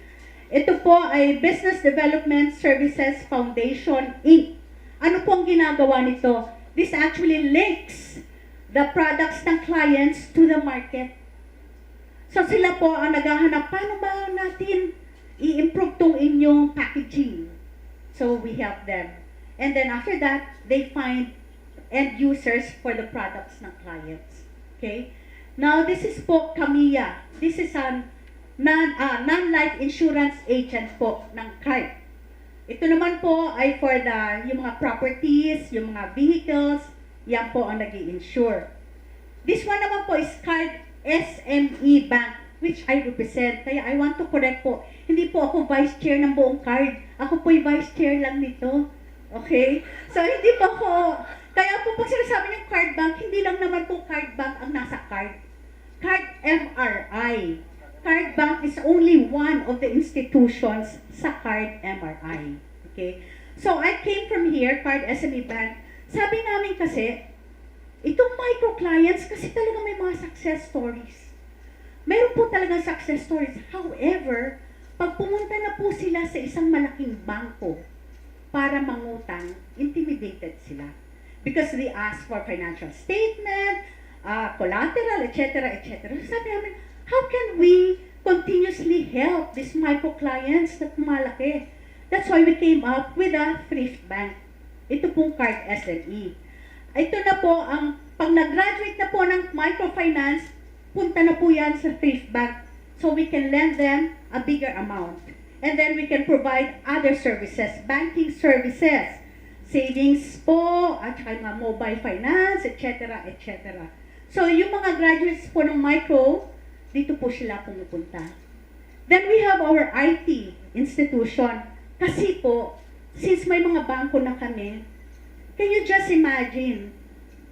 Ito po ay Business Development Services Foundation, Inc. Ano po ang ginagawa nito? This actually links the products ng clients to the market. So sila po ang naghahanap, paano ba natin i-improve tong inyong packaging? So we help them. And then after that, they find end users for the products ng clients. Okay? Now this is po Kamiya. This is a non-life insurance agent po ng CARD. Ito naman po ay for yung mga properties, yung mga vehicles, yan po ang nag-i-insure. This one naman po is CARD SME Bank, which I represent. Kaya I want to correct po, hindi po ako vice chair ng buong CARD. Ako po yung vice chair lang nito. Okay? So hindi po ako, kaya po pag sinasabi yung CARD Bank, hindi lang naman po CARD Bank ang nasa CARD. CARD MRI. CARD Bank is only one of the institutions sa CARD MRI. Okay? So I came from here, CARD SME Bank. Sabi namin kasi, itong micro clients kasi talaga may mga success stories. Meron po talaga success stories. However, pag pumunta na po sila sa isang malaking bangko para mangutang, intimidated sila. Because they ask for financial statement, collateral, etc., etc. Sabi namin, how can we continuously help these micro clients na malaki? That's why we came up with a thrift bank. Ito pong CARD SME. Ito na po ang, pag nag-graduate na po ng microfinance, punta na po yan sa thrift bank. So we can lend them a bigger amount. And then we can provide other services, banking services, savings po, at saka mga mobile finance, etc., etc. So yung mga graduates po ng micro, dito po sila pumupunta. Then we have our IT institution. Kasi po, since may mga bangko na kami, can you just imagine,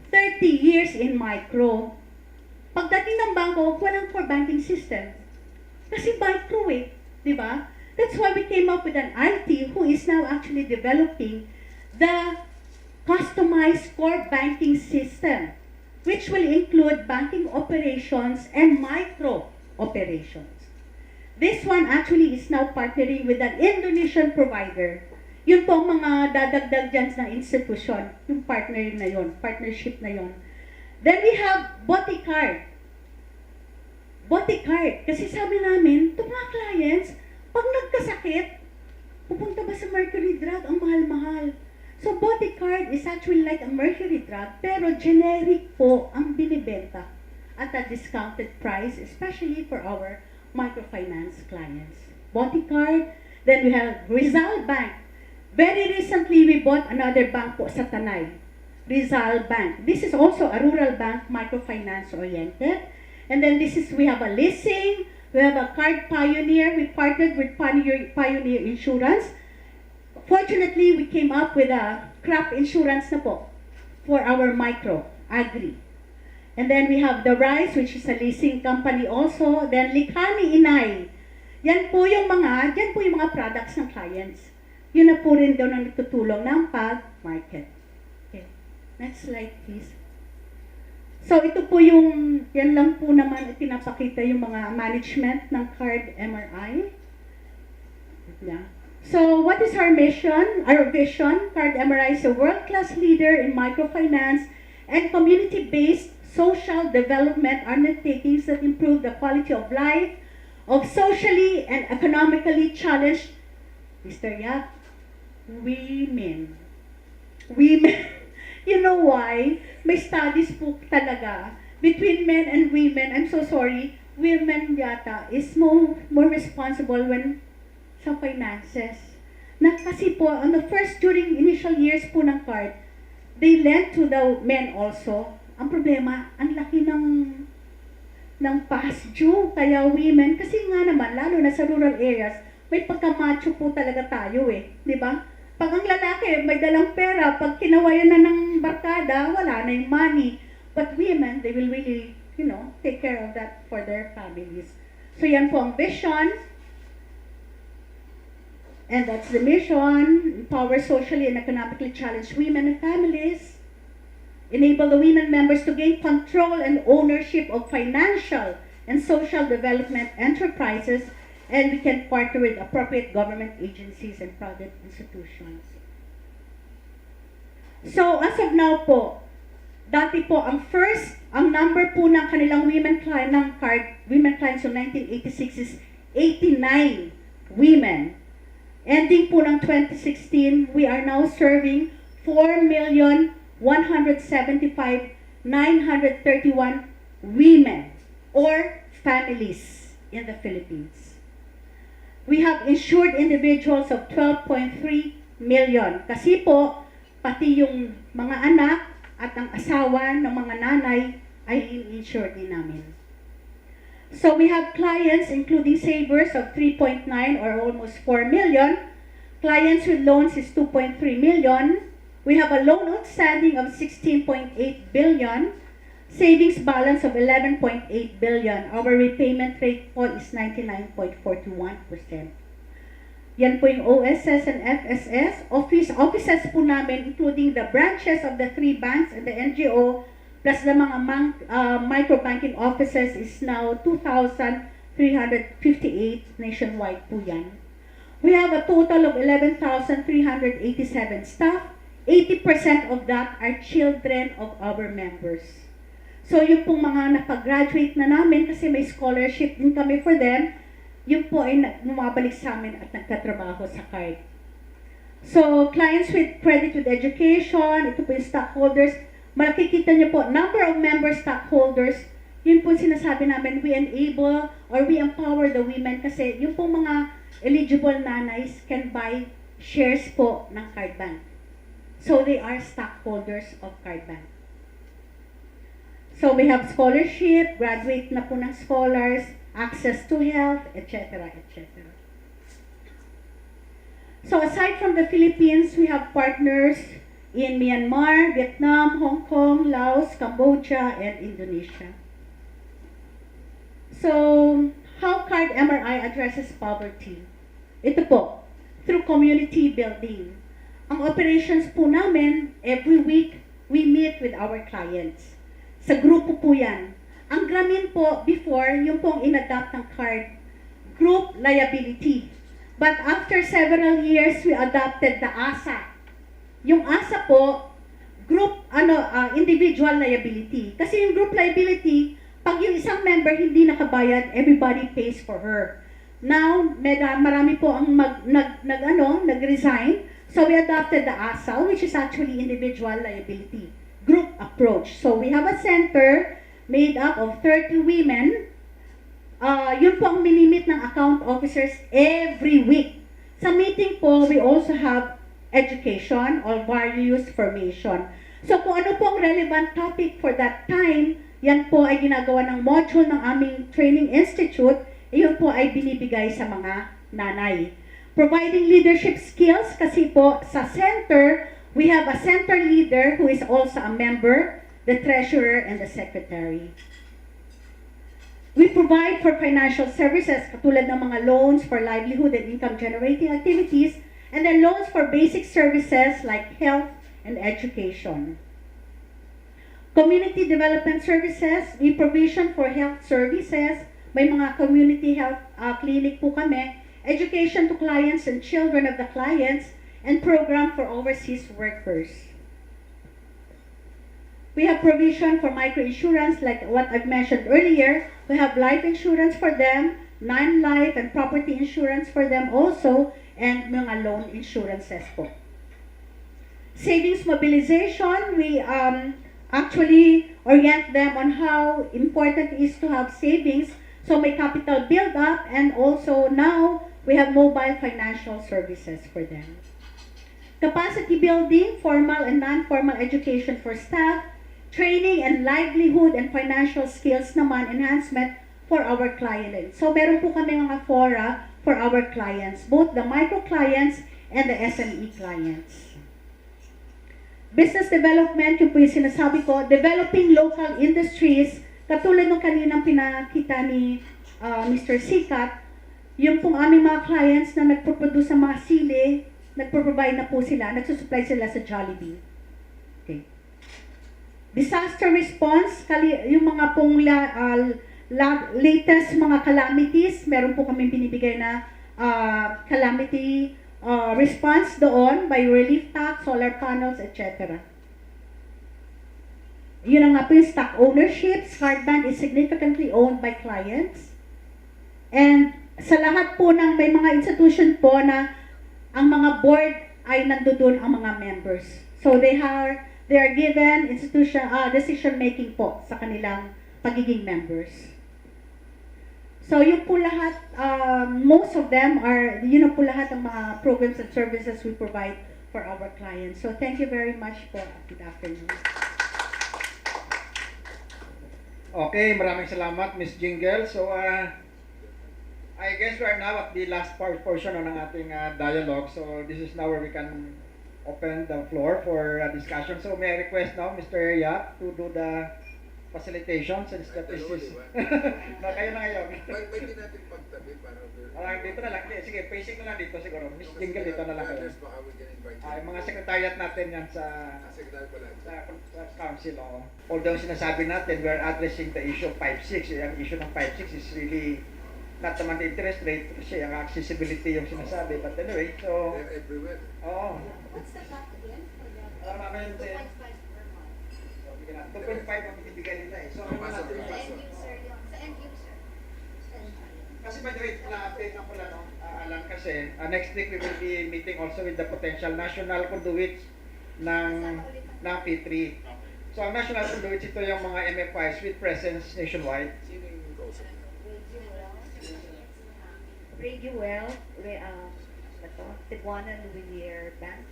30 years in micro, Pagdating ng bangko, walang core banking system. Kasi micro eh, di ba? That's why we came up with an IT who is now actually developing the customized core banking system, which will include banking operations and micro operations. This one actually is now partnering with an Indonesian provider. Yun po ang mga dadagdag dyan na institution, yung partner na yun, partnership na yun. Then we have Boticard. Boticard, kasi sabi namin, itong mga clients, pag nagkasakit, pupunta ba sa mercury drug? Ang mahal-mahal. So, Boticard is actually like a mercury drug, pero generic po ang binibenta at a discounted price, especially for our microfinance clients. Boticard, then we have Rizal Bank. Very recently, we bought another bank po sa Tanay, Rizal Bank. This is also a rural bank, microfinance oriented. And then we have a leasing, we have a card pioneer, we partnered with Pioneer Insurance. Fortunately, we came up with a crop insurance na po for our micro, agri. And then we have the Rice, which is a leasing company also. Then Likhani Inay. Yan po yung mga products ng clients. Yun na po rin daw na nagtutulong ng pag-market. Okay. Next slide, please. So, ito po yan lang po naman pinapakita yung mga management ng Card MRI. Yeah. So, what is our mission? Our vision, Card MRI is a world-class leader in microfinance and community-based social development undertakings that improve the quality of life of socially and economically challenged, Mr. Yap, women. You know why? May studies po talaga between men and women. I'm so sorry. Women yata is more responsible when sa finances. Kasi po, on the during initial years po ng card, they lent to the men also. Ang problema, ang laki ng past due. Kaya women, kasi nga naman, lalo na sa rural areas, may pagkamacho po talaga tayo eh. Di ba? Pag ang lalaki may dalang pera, pag kinawayan na ng barkada, wala na yung money. But women, they will really, take care of that for their families. So yan po ang vision. And that's the mission. Empower socially and economically challenged women and families. Enable the women members to gain control and ownership of financial and social development enterprises, and we can partner with appropriate government agencies and private institutions. So, as of now po, dati po, ang number po ng kanilang women clients of 1986 is 89 women. Ending po ng 2016, we are now serving 4,175,931 women or families in the Philippines. We have insured individuals of 12.3 million. Kasi po, pati yung mga anak at ang asawa ng mga nanay ay insured din namin. So we have clients including savers of 3.9 or almost 4 million. Clients with loans is 2.3 million. We have a loan outstanding of 16.8 billion. Savings balance of 11.8 billion. Our repayment rate po is 99.41%. Yan po yung OSS and FSS. Offices po namin including the branches of the 3 banks and the NGO plus the mga microbanking offices is now 2,358 nationwide po yan. We have a total of 11,387 staff. 80% of that are children of our members. So yung pong mga napag-graduate na namin kasi may scholarship din kami for them, yung po ay bumabalik sa amin at nagtatrabaho sa card. So clients with credit with education, ito po yung stockholders, makikita niyo po, number of member stockholders, yun po sinasabi namin, we enable or we empower the women kasi yung po mga eligible nanays can buy shares po ng Card Bank. So they are stockholders of Card Bank. So we have scholarship, graduate na po ng scholars, access to health, etc., etc. So aside from the Philippines, we have partners in Myanmar, Vietnam, Hong Kong, Laos, Cambodia, and Indonesia. So, how Card MRI addresses poverty? Ito po, through community building. Ang operations po namin, every week, we meet with our clients. Sa grupo po yan. Ang Grameen po, before, yung pong in-adapt ng card, group liability. But after several years, we adopted the ASA. Yung ASA po, group, individual liability. Kasi yung group liability, pag yung isang member hindi nakabayad, everybody pays for her. Now, marami po ang nag-resign. So we adopted the ASA, which is actually individual liability, group approach. So we have a center made up of 30 women. Yun po ang minimit ng account officers every week. Sa meeting po, we also have education or various formation. So kung ano po ang relevant topic for that time, yan po ay ginagawa ng module ng aming training institute, yun po ay binibigay sa mga nanay. Providing leadership skills, kasi po sa center, we have a center leader who is also a member, the treasurer, and the secretary. We provide for financial services, katulad ng mga loans for livelihood and income-generating activities, and then loans for basic services like health and education. Community development services, we provision for health services, may mga community health clinic po kami, education to clients and children of the clients, and program for overseas workers. We have provision for microinsurance, like what I've mentioned earlier. We have life insurance for them, non-life and property insurance for them also, and mga loan insurances po. Savings mobilization, we actually orient them on how important it is to have savings. So may capital build up, and also now we have mobile financial services for them. Capacity building, formal and non-formal education for staff, training and livelihood and financial skills naman, enhancement for our clients. So meron po kami mga fora for our clients, both the micro clients and the SME clients. Business development, yung po yung sinasabi ko, developing local industries, katulad ng kaninang pinakita ni Mr. Sikat, yung pong aming mga clients na nagpo-produce ng mga sili, nagpo-provide na po sila, nagsusupply sila sa Jollibee. Okay. Disaster response, yung mga pong latest mga calamities, meron po kami binibigay na calamity response doon by relief tax, solar panels, etc. Yun ang nga po yung stock ownership. Cardbank is significantly owned by clients. And sa lahat po ng may mga institution po na ang mga board ay nandoon ang mga members. So they are given decision making po sa kanilang pagiging members. So yun po lahat, most of them are, yun po lahat ng mga programs and services we provide for our clients. So thank you very much po. Good afternoon. Okay, maraming salamat, Ms. Jingle. So, I guess we are now at the last portion ng ating dialogue. So, this is now where we can open the floor for discussion. So, may I request now, Mr. Yap, to do the facilitation since that is na kayo na ngayon. Pwede natin pagtabi para... Dito na lang. Sige, facing na lang dito siguro. Ms. Jingle, dito na lang kayo. Baka we can invite Yung mga secretariat natin yan sa council. Although sinasabi natin, we are addressing the issue of 5.6. Yung issue ng 5.6 is really not naman the interest rate kasi ang accessibility yung sinasabi. But anyway, so... They're everywhere. Oo. What's the cap again for the Namin, 2.5 per month? 2.5 ang ibibigay nila eh. So, ano natin yung Sa paso? end user yun. Sa end user. Kasi by the way, na-update na pala, no? Alam kasi, next week we will be meeting also with the potential national conduits ng P3. So, ang national conduits, ito yung mga MFIs with presence nationwide. Sino yung kausap? Radio Well, Cebuana Lumiere Bank,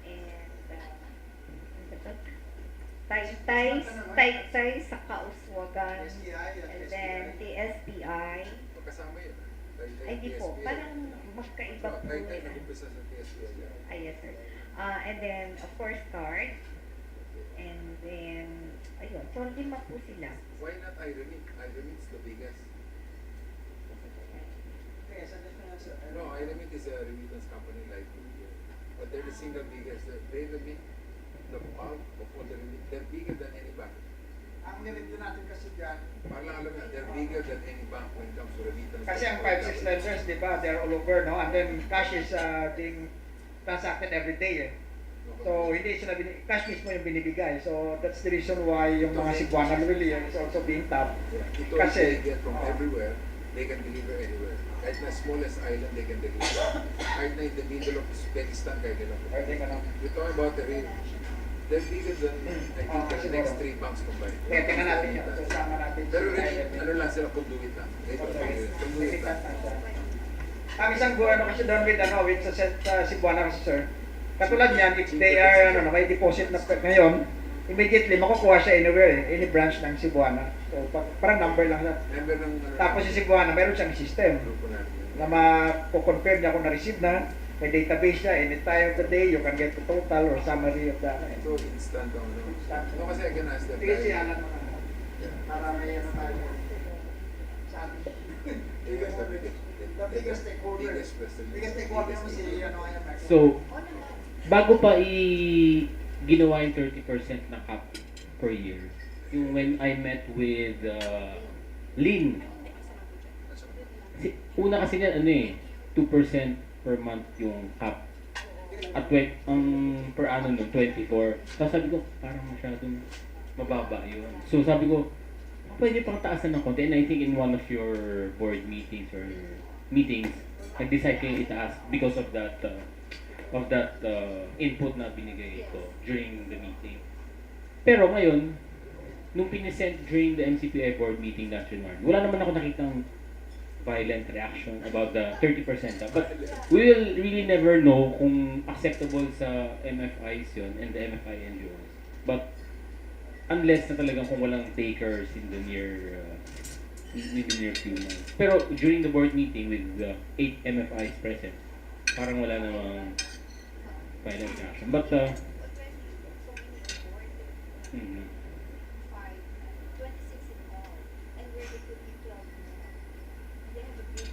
and Taytay sa Kauswagan, and then the SBI. Magkasama yun. Ay, di po, parang magkaiba po Taytay yun. nag-umpisa sa TSPL. Yes, sir. And then, of course, card. And then, ayun. So, 5 po sila. Why not iRemit? iRemit is the biggest. No, iRemit is a remittance company like India. But they're the single biggest. They remit the bulk of all the remit. They're bigger than any bank. Ang nireview natin kasi dyan, Parang alam mo, they're bigger than any bank when it comes to remittance. kasi ang 5-6 lenders, di ba, they're all over, no? And then cash is being transacted every day, eh. So, hindi sila cash mismo yung binibigay. So, that's the reason why yung mga Cebuana really is also being tapped. Ito Kasi- they get from everywhere, they can deliver anywhere. Kahit na smallest island, they can deliver. Kahit na in the middle of Uzbekistan, kaya nila. Pwede ka lang. You're talking about the real. They're bigger than, I think, the Siguro. next 3 banks combined. Kaya tingnan natin yun. So, sama natin. Pero really, ano lang sila, conduit lang. Conduit lang. Ang isang ano kasi doon with sa Cebuana kasi sir, katulad niyan, if they are may deposit na ngayon, immediately makukuha siya anywhere, any branch ng Cebuana. So parang number lang siya. Member ng Tapos si Cebuana, meron siyang system grupo natin. na ma-confirm niya kung na-receive na, may database niya, any time of the day, you can get the total or summary of that. So, instant ang ano. No, kasi I can ask them. Sige siya alam mo na. Yeah. Para may ano tayo. Sa atin. Biggest, the biggest. The biggest stakeholder. Biggest question. Biggest stakeholder mo si IMF. So, bago pa ginawa yung 30% na cap per year, yung when I met with Lynn, una kasi niyan, 2% per month yung cap. At ang per annum nun, 24. Tapos sabi ko, parang masyadong mababa yun. So sabi ko, pwede pang taasan ng konti. And I think in one of your board meetings or meetings, nag-decide kayo itaas because of that input na binigay ko during the meeting. Pero ngayon, nung pinisend during the MCPI board meeting last January, wala naman ako nakitang violent reaction about the 30%. But we will really never know kung acceptable sa MFIs yun and the MFI NGOs. But unless na talagang kung walang takers in the near few months. Pero during the board meeting with the 8 MFIs present, parang wala namang violent reaction. But mhm. 26 in all, and we're recruiting 12 more. They have a big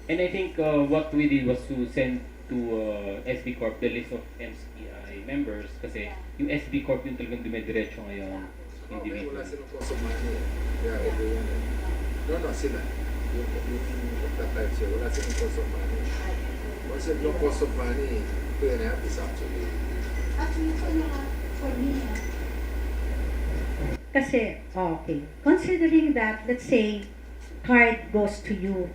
And I think what we did was to send to SB Corp the list of MCI members kasi yung SB Corp yung talagang dumidiretso ngayon Wala individual. silang cost of money. Yeah, everyone. No, sila. Yung that siya, wala silang cost of money. Once you have no cost of money, 2.5 is actually... Actually, for me, Kasi, okay, considering that, let's say, card goes to you,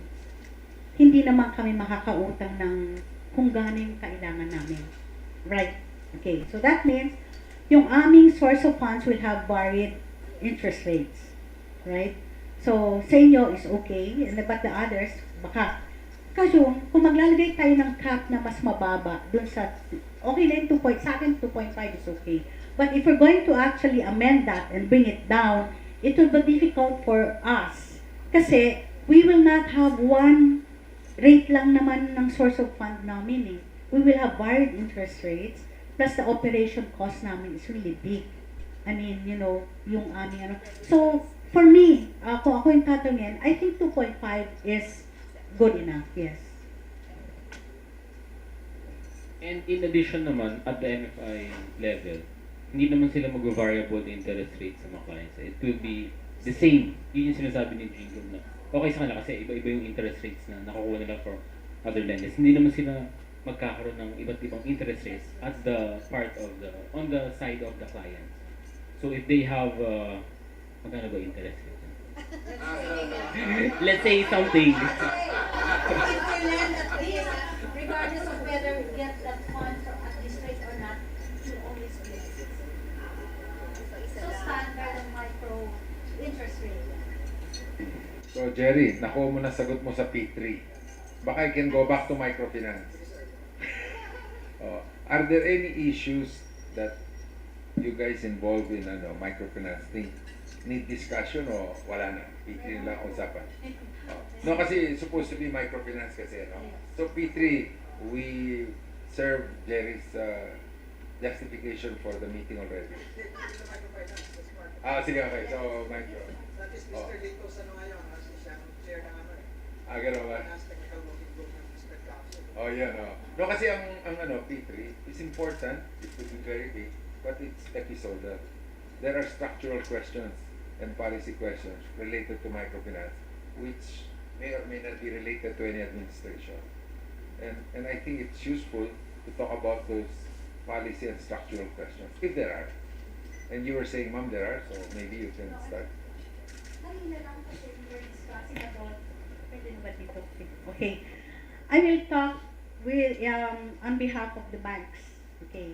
hindi naman kami makakautang ng kung gaano yung kailangan namin. Right? Okay, so that means, yung aming source of funds will have varied interest rates. Right? So, sa inyo is okay, but the others, baka. Kaso, kung maglalagay tayo ng cap na mas mababa, dun sa, okay na yung 2 sa akin 2.5 is okay. But if we're going to actually amend that and bring it down, it will be difficult for us. Kasi, we will not have one rate lang naman ng source of fund namin eh. We will have varied interest rates, plus the operation cost namin is really big. I mean, yung aming ano. So, for me, kung ako yung tatanungin, I think 2.5 is good enough, yes. And in addition naman, at the MFI level, hindi naman sila mag-variable interest rate sa mga clients. It will be the same. Yun yung sinasabi ni Jingle na okay sa kanila kasi iba-iba yung interest rates na nakukuha nila for other lenders. Hindi naman sila magkakaroon ng iba't ibang interest rates at the part of on the side of the clients. So if they have, magkano ba interest rates? Let's say something. if we lend at least, regardless of whether we get that fund from at this rate or not, you always get it. So standard ang micro interest rate. So Jerry, nakuha mo na sagot mo sa P3. Baka I can go back to microfinance. Are there any issues that you guys involved in microfinance need discussion o wala na? P3 lang usapan. No, kasi supposed to be microfinance kasi, no? So P3, we serve Jerry's justification for the meeting already. Hindi microfinance, that's part. Sige, okay. So, micro. That is Oh. Mr. Litos, ano ngayon, kasi siya ang chair ng ano eh. Gano'n ba? Finance Technical Working Group ng District Council. Oh, yeah, no. No, kasi ang P3 is important, it could be very big, but it's episodal. There are structural questions and policy questions related to microfinance, which may or may not be related to any administration. And I think it's useful to talk about those policy and structural questions, if there are. And you were saying, Ma'am, there are, so maybe you can start. Kanina lang kasi we were discussing about Pwede na ba dito? Okay. I will talk with on behalf of the banks. Okay.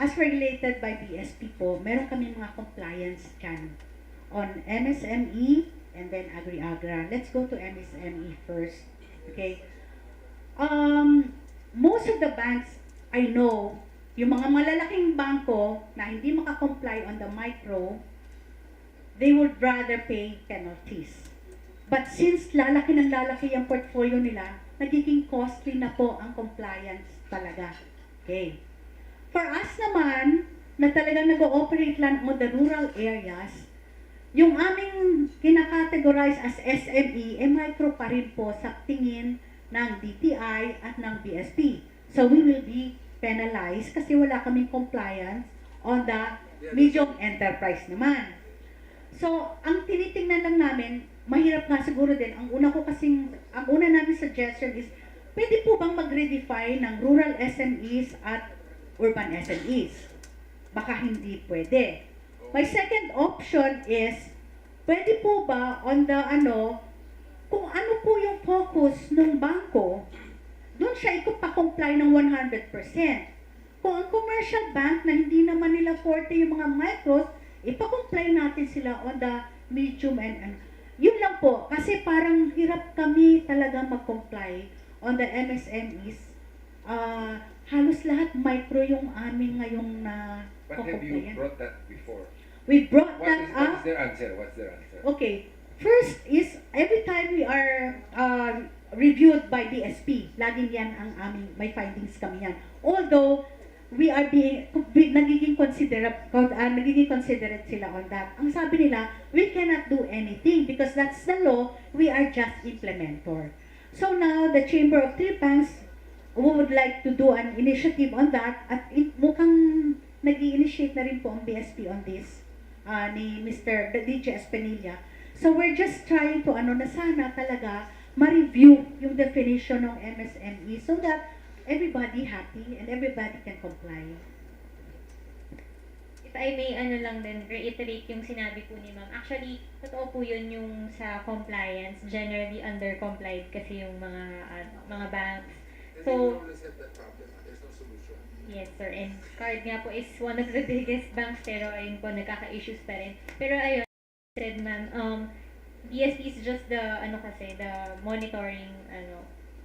As regulated by BSP po, meron kami mga compliance dyan on MSME and then Agri-Agra. Let's go to MSME first. Okay. Most of the banks I know, yung mga malalaking bangko na hindi makakomply on the micro, they would rather pay penalties. But since lalaki ng lalaki ang portfolio nila, nagiging costly na po ang compliance talaga. Okay. For us naman, na talagang nag-ooperate lang on the rural areas, yung aming kinakategorize as SME, micro pa rin po sa tingin ng DTI at ng BSP. So we will be penalized kasi wala kaming compliance on the medium enterprise naman. So, ang tinitingnan lang namin, mahirap nga siguro din, ang una namin suggestion is, pwede po bang mag-redefine ng rural SMEs at urban SMEs? Baka hindi pwede. My second option is, pwede po ba on the kung ano po yung focus ng bangko, doon siya ipapakomply ng 100%. Kung ang commercial bank na hindi naman nila forte yung mga micros, ipakomply natin sila on the medium and yun lang po, kasi parang hirap kami talaga mag-comply on the MSMEs. Halos lahat micro yung aming ngayong na But have you brought that before? We brought What that up. is their answer? What's their answer? Okay. First is, every time we are reviewed by BSP, laging yan ang aming, may findings kami yan. Although, we are nagiging considerate sila on that. Ang sabi nila, we cannot do anything because that's the law, we are just implementer. So now, the Chamber of Three Banks would like to do an initiative on that at mukhang nag-i-initiate na rin po ang BSP on this ni Mr. DJ Espinilla. So we're just trying to na sana talaga ma-review yung definition ng MSME so that everybody happy and everybody can comply. If I may lang din, reiterate yung sinabi po ni Ma'am. Actually, totoo po yun yung sa compliance. Generally, under-complied kasi yung mga banks. And So, they will always have that problem. There's no solution. yes, sir. And card nga po is one of the biggest banks, pero ayun po, nagkaka-issues pa rin. Pero ayun, said ma'am, BSP is just the, the monitoring,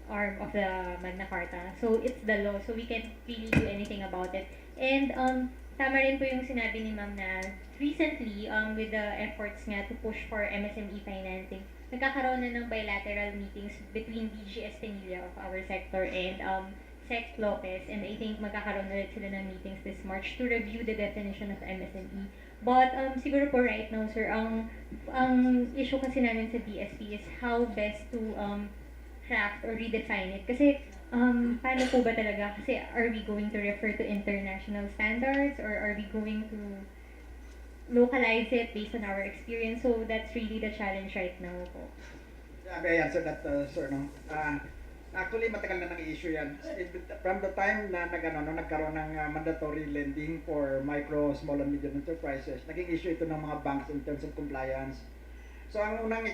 arm of the Magna Carta. So, it's the law. So, we can't really do anything about it. And, tama rin po yung sinabi ni ma'am na recently, with the efforts nga to push for MSME financing, nagkakaroon na ng bilateral meetings between DG Espinilla of our sector and Sec Lopez, and I think magkakaroon na rin sila ng meetings this March to review the definition of MSME. But siguro po right now, sir, ang issue kasi namin sa BSP is how best to craft or redefine it. Kasi paano po ba talaga? Kasi are we going to refer to international standards or are we going to localize it based on our experience? So that's really the challenge right now po. Yeah, may I answer that, sir, no? Actually, matagal na nang-issue yan. From the time na nagkaroon ng mandatory lending for micro, small, and medium enterprises, naging issue ito ng mga banks in terms of compliance. So, ang unang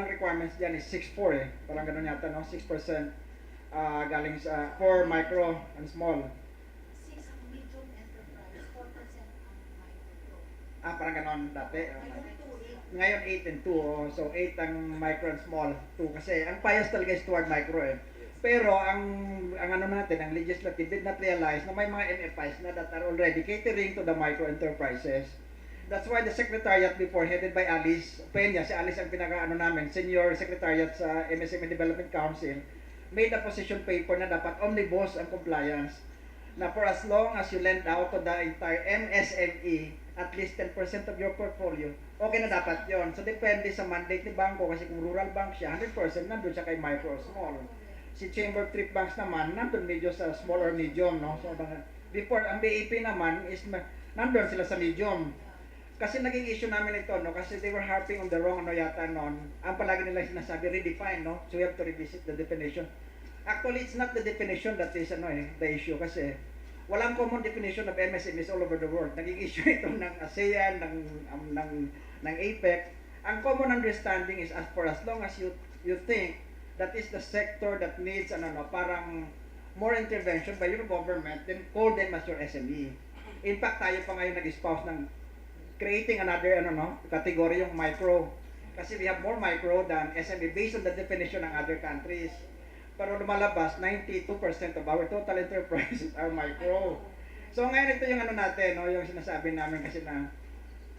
requirements dyan is 6.4 eh. Parang gano'n yata, no? 6% galing sa, for micro and small. 6 ang medium enterprise, 4% ang micro. Parang gano'n dati. Ngayon, 2, 8. Ngayon 8 and 2, oh. So 8 ang micro and small, 2 kasi ang bias talaga is toward micro eh. Pero ang natin, ang legislative did not realize na may mga MFIs na that are already catering to the micro enterprises. That's why the secretariat before, headed by Alice Peña, si Alice ang namin, senior secretariat sa MSME Development Council, made a position paper na dapat omnibus ang compliance. na for as long as you lend out to the entire MSME, at least 10% of your portfolio, okay na dapat yon. So, depende sa mandate ni bangko, kasi kung rural bank siya, 100% nandun siya kay micro or small. Si Chamber of Trade Banks naman, nandun medyo sa small or medium, no? So, before, ang BAP naman is nandun sila sa medium. Kasi naging issue namin ito, no? Kasi they were harping on the wrong, ano yata noon. Ang palagi nila sinasabi, redefine, no? So we have to revisit the definition. Actually, it's not the definition that is, the issue. Kasi walang common definition of MSMEs all over the world. Naging issue ito ng ASEAN, ng APEC. Ang common understanding is for as long as you think that is the sector that needs, parang more intervention by your government, then call them as your SME. In fact, tayo pa ngayon nag-espouse ng creating another category yung micro. Kasi we have more micro than SME based on the definition ng other countries. Pero lumalabas, 92% of our total enterprises are micro. So ngayon ito yung natin, yung sinasabi namin kasi na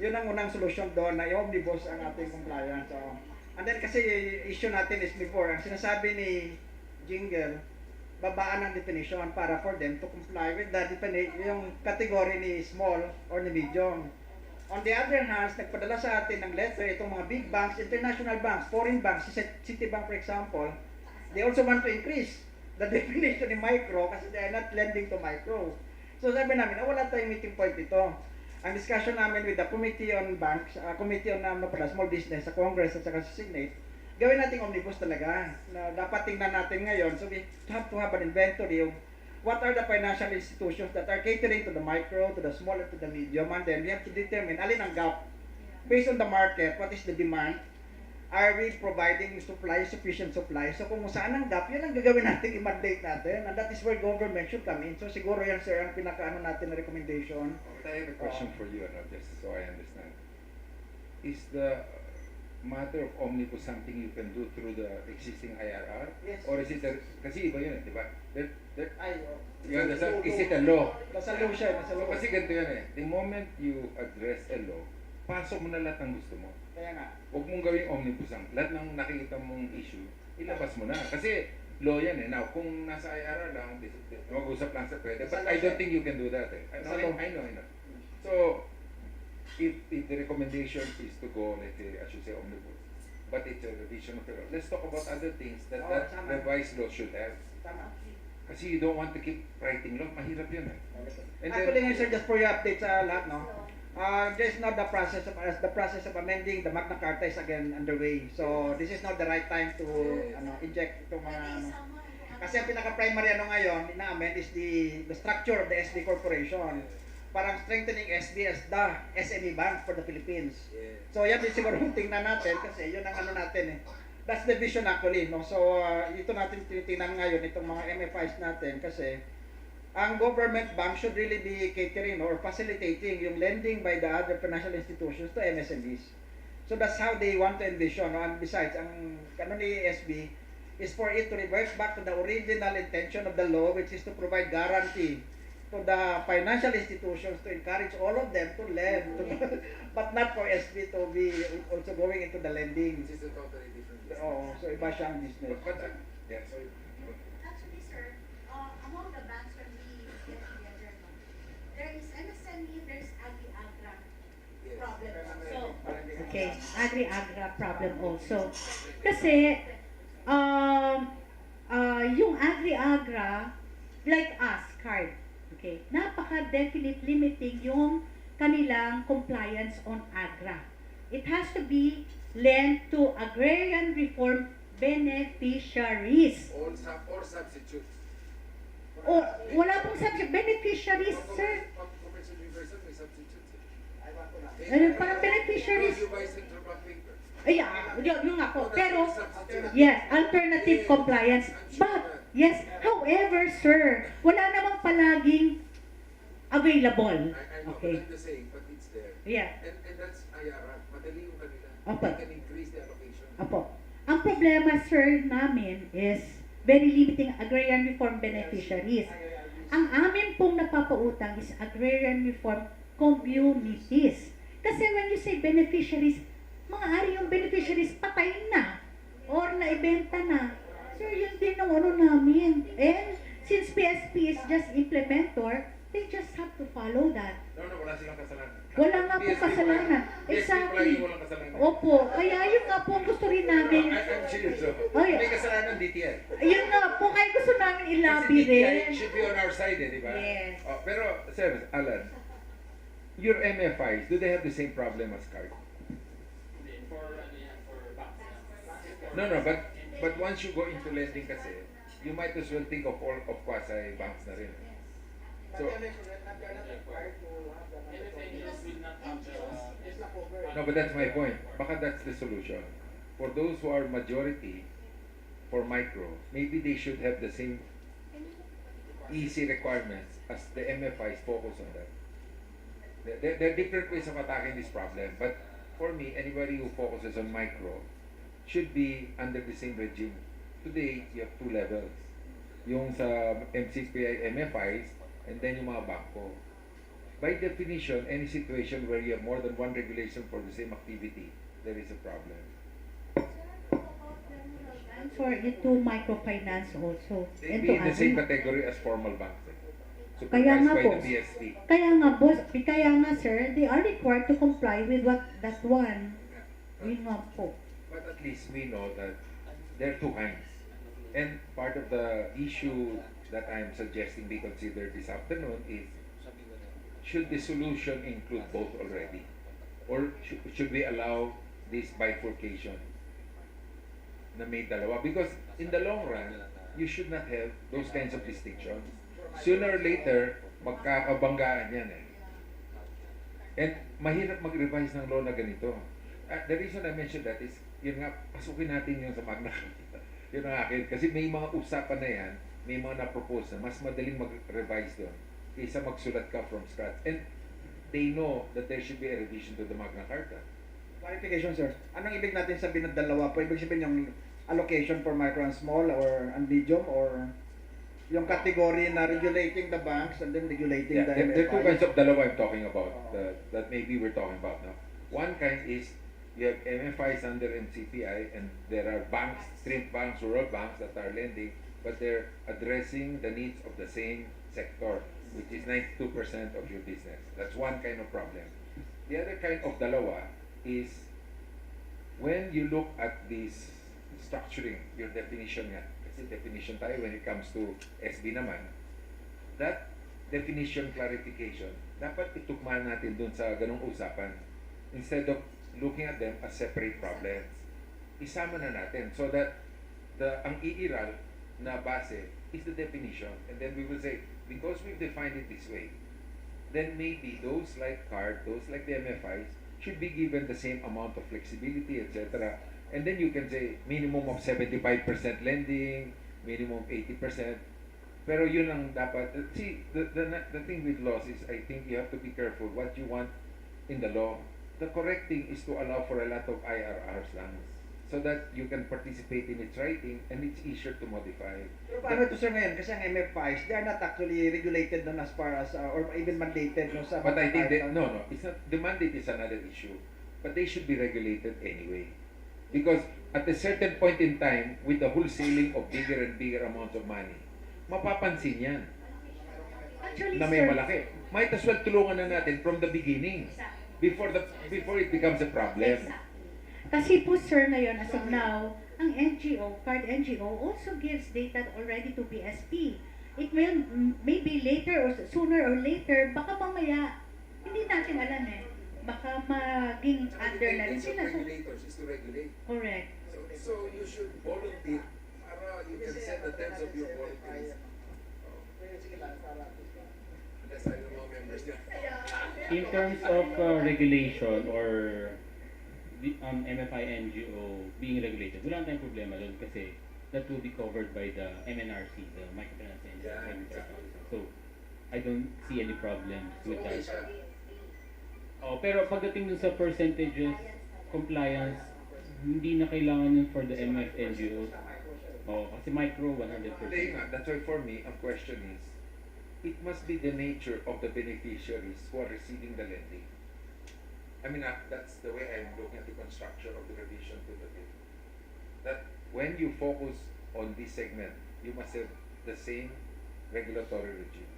yun ang unang solusyon doon na i-omnibus ang ating compliance. So, and then kasi issue natin is before, ang sinasabi ni Jingle, babaan ang definition para for them to comply with the yung category ni small or ni medium. On the other hand, nagpadala sa atin ng letter itong mga big banks, international banks, foreign banks, si Citibank for example, they also want to increase the definition ni micro kasi they are not lending to micro. So sabi namin, wala tayong meeting point ito. Ang discussion namin with the Committee on Banks, Committee on Small Business sa Congress at saka sa Senate, gawin natin omnibus talaga. Na dapat tingnan natin ngayon. So we have to have an inventory of what are the financial institutions that are catering to the micro, to the small, and to the medium, and then we have to determine alin ang gap. Based on the market, what is the demand? Are we providing supply, sufficient supply? So kung saan ang gap, yun ang gagawin natin, i-mandate natin, and that is where government should come in. So siguro yan, sir, ang pinaka natin na recommendation. But I have a question for you, just so I understand. Is the matter of omnibus something you can do through the existing IRR? Yes. Or is it kasi iba yun, di ba? Ay, You understand? Is it a law? nasa law siya, nasa law. Kasi ganito yan eh. The moment you address a law, pasok mo na lahat ng gusto mo. Kaya nga. Huwag mong gawing omnibus ang lahat ng nakikita mong issue, ilabas mo na. Kasi law yan eh. Now, kung nasa IRR lang, mag-usap lang sa pwede. But I don't think you can do that eh. I know. So, if the recommendation is to go, let's say, as you say, omnibus, but it's a revision of the law, let's talk about other things that revised law should have. Tama. Kasi you don't want to keep writing law, mahirap yun eh. And Actually, ngayon, sir, just for your update sa lahat, no? There's not the process of amending the Magna Carta is again underway. So, this is not the right time to inject itong mga kasi ang pinaka-primary ngayon na-amend is the structure of the SB Corporation. Parang strengthening SB as the SME Bank for the Philippines. So, yan din siguro tingnan natin kasi yun ang natin eh. That's the vision actually, no? So, ito natin tinitingnan ngayon itong mga MFIs natin kasi ang government bank should really be catering or facilitating yung lending by the other financial institutions to MSMEs. So that's how they want to envision. No? And besides, ang ni SB is for it to revert back to the original intention of the law, which is to provide guarantee to the financial institutions to encourage all of them to lend, but not for SB to be also going into the lending. This is a totally different business. Oo, so iba siyang business. Yeah, sorry. Actually, sir, among the banks when we get together, no, there is MSME, there's Agri-Agra Yes. problem also. Okay, agri-agra problem also. Kasi, yung agri-agra, like us, card, okay, napaka-definite limiting yung kanilang compliance on agra. It has to be lent to agrarian reform beneficiaries. Or substitutes. O, wala pong subject, beneficiaries, sir. Commercial reversal may substitutes. Parang beneficiaries. You buy central bank paper. Ay, yung ako. Pero, yes, alternative compliance. But, yes, however, sir, wala namang palaging available. I know, Okay. but I'm just saying, but it's there. Yeah. And that's IRR. Madali yung kanila. Opo. They can increase the allocation. Apo. Ang problema, sir, namin is very limiting agrarian reform beneficiaries. Ang amin pong napapautang is agrarian reform communities. Kasi when you say beneficiaries, maaari yung beneficiaries patay na or naibenta na. Sir, yun din ang namin. And since PSP is just implementer, they just have to follow that. No, wala silang kasalanan. Wala nga po PSP kasalanan. PSP Exactly. palagi walang kasalanan. Opo, kaya yun nga po ang gusto rin namin. I'm serious. Ay. May kasalanan DTI. Yun nga po, kaya gusto namin Kasi ilabi DTI rin. should be on our side, di ba? Yes. Oh, pero, sir, Alan, your MFIs, do they have the same problem as card? No, but once you go into lending kasi, you might as well think of all of quasi banks na rin. So, no, but that's my point. Baka that's the solution. For those who are majority for micro, maybe they should have the same easy requirements as the MFIs focus on that. There are different ways of attacking this problem, but for me, anybody who focuses on micro should be under the same regime. Today, you have two levels. Yung sa MCPI, MFIs, and then yung mga bangko. By definition, any situation where you have more than one regulation for the same activity, there is a problem. And for it to microfinance also. They And be to in the same other. category as formal banks. Kaya Supervised nga by po. the BSP. Kaya nga boss, kaya nga sir, they are required to comply with what that one. Yun nga po. But at least we know that there are two kinds. And part of the issue that I'm suggesting be considered this afternoon is, should the solution include both already? Or should we allow this bifurcation na may dalawa? Because in the long run, you should not have those kinds of distinctions. Sooner or later, magkakabanggaan yan eh. And mahirap mag-revise ng law na ganito. The reason I mentioned that is, yun nga, pasukin natin yung sa Magna Carta. Yun ang akin. Kasi may mga usapan na yan, may mga na-propose na mas madaling mag-revise doon kaysa magsulat ka from scratch. And they know that there should be a revision to the Magna Carta. Clarification, sir. Anong ibig natin sabihin ng dalawa po? Ibig sabihin yung allocation for micro and small or and medium, or yung category na regulating the banks and then regulating Yeah, the there are two MFIs? kinds of dalawa I'm talking about that maybe we're talking about now. One kind is you have MFIs under MCPI and there are banks, street banks, rural banks that are lending, but they're addressing the needs of the same sector, which is 92% of your business. That's one kind of problem. The other kind of dalawa is when you look at this structuring, your definition nga, kasi definition tayo when it comes to SB naman, that definition clarification, dapat itukman natin dun sa ganung usapan. Instead of looking at them as separate problems, isama na natin so that ang iiral na base is the definition. And then we will say, because we've defined it this way, then maybe those like card, those like the MFIs, should be given the same amount of flexibility, etc. And then you can say minimum of 75% lending, minimum 80%. Pero yun ang dapat. See, the thing with laws is I think you have to be careful what you want in the law. The correct thing is to allow for a lot of IRRs lang so that you can participate in its writing and it's easier to modify. Pero paano ito, sir, ngayon? Kasi ang MFIs, they are not actually regulated nun as far as, or even mandated no, sa... But I think that, no, it's not, the mandate is another issue. But they should be regulated anyway. Because at a certain point in time, with the wholesaling of bigger and bigger amounts of money, mapapansin yan Actually, na may sir, malaki. Might as well tulungan na natin from the beginning before it becomes a problem. kasi po sir ngayon, as of now, ang NGO, card NGO, also gives data already to BSP. It will, maybe later or sooner or later, baka mamaya, hindi natin alam eh. Baka maging under na rin sila. So, Regulators is to regulate. correct. So you should volunteer para you can set the terms of your volunteers. Unless I don't know members there. In terms of regulation or the MFI NGO being regulated, wala tayong problema doon kasi that will be covered by the MNRC, the Microfinance and Yeah, Credit exactly. Council. So, I don't see any problems So with okay that. siya. Oh, pero pagdating dun sa percentages, compliance, hindi na kailangan yun for the MF NGOs. Oh, kasi micro 100%. Hindi nga, that's why for me, ang question is, it must be the nature of the beneficiaries who are receiving the lending. I mean, that's the way I'm looking at the construction of the revision to the bill. That when you focus on this segment, you must have the same regulatory regime.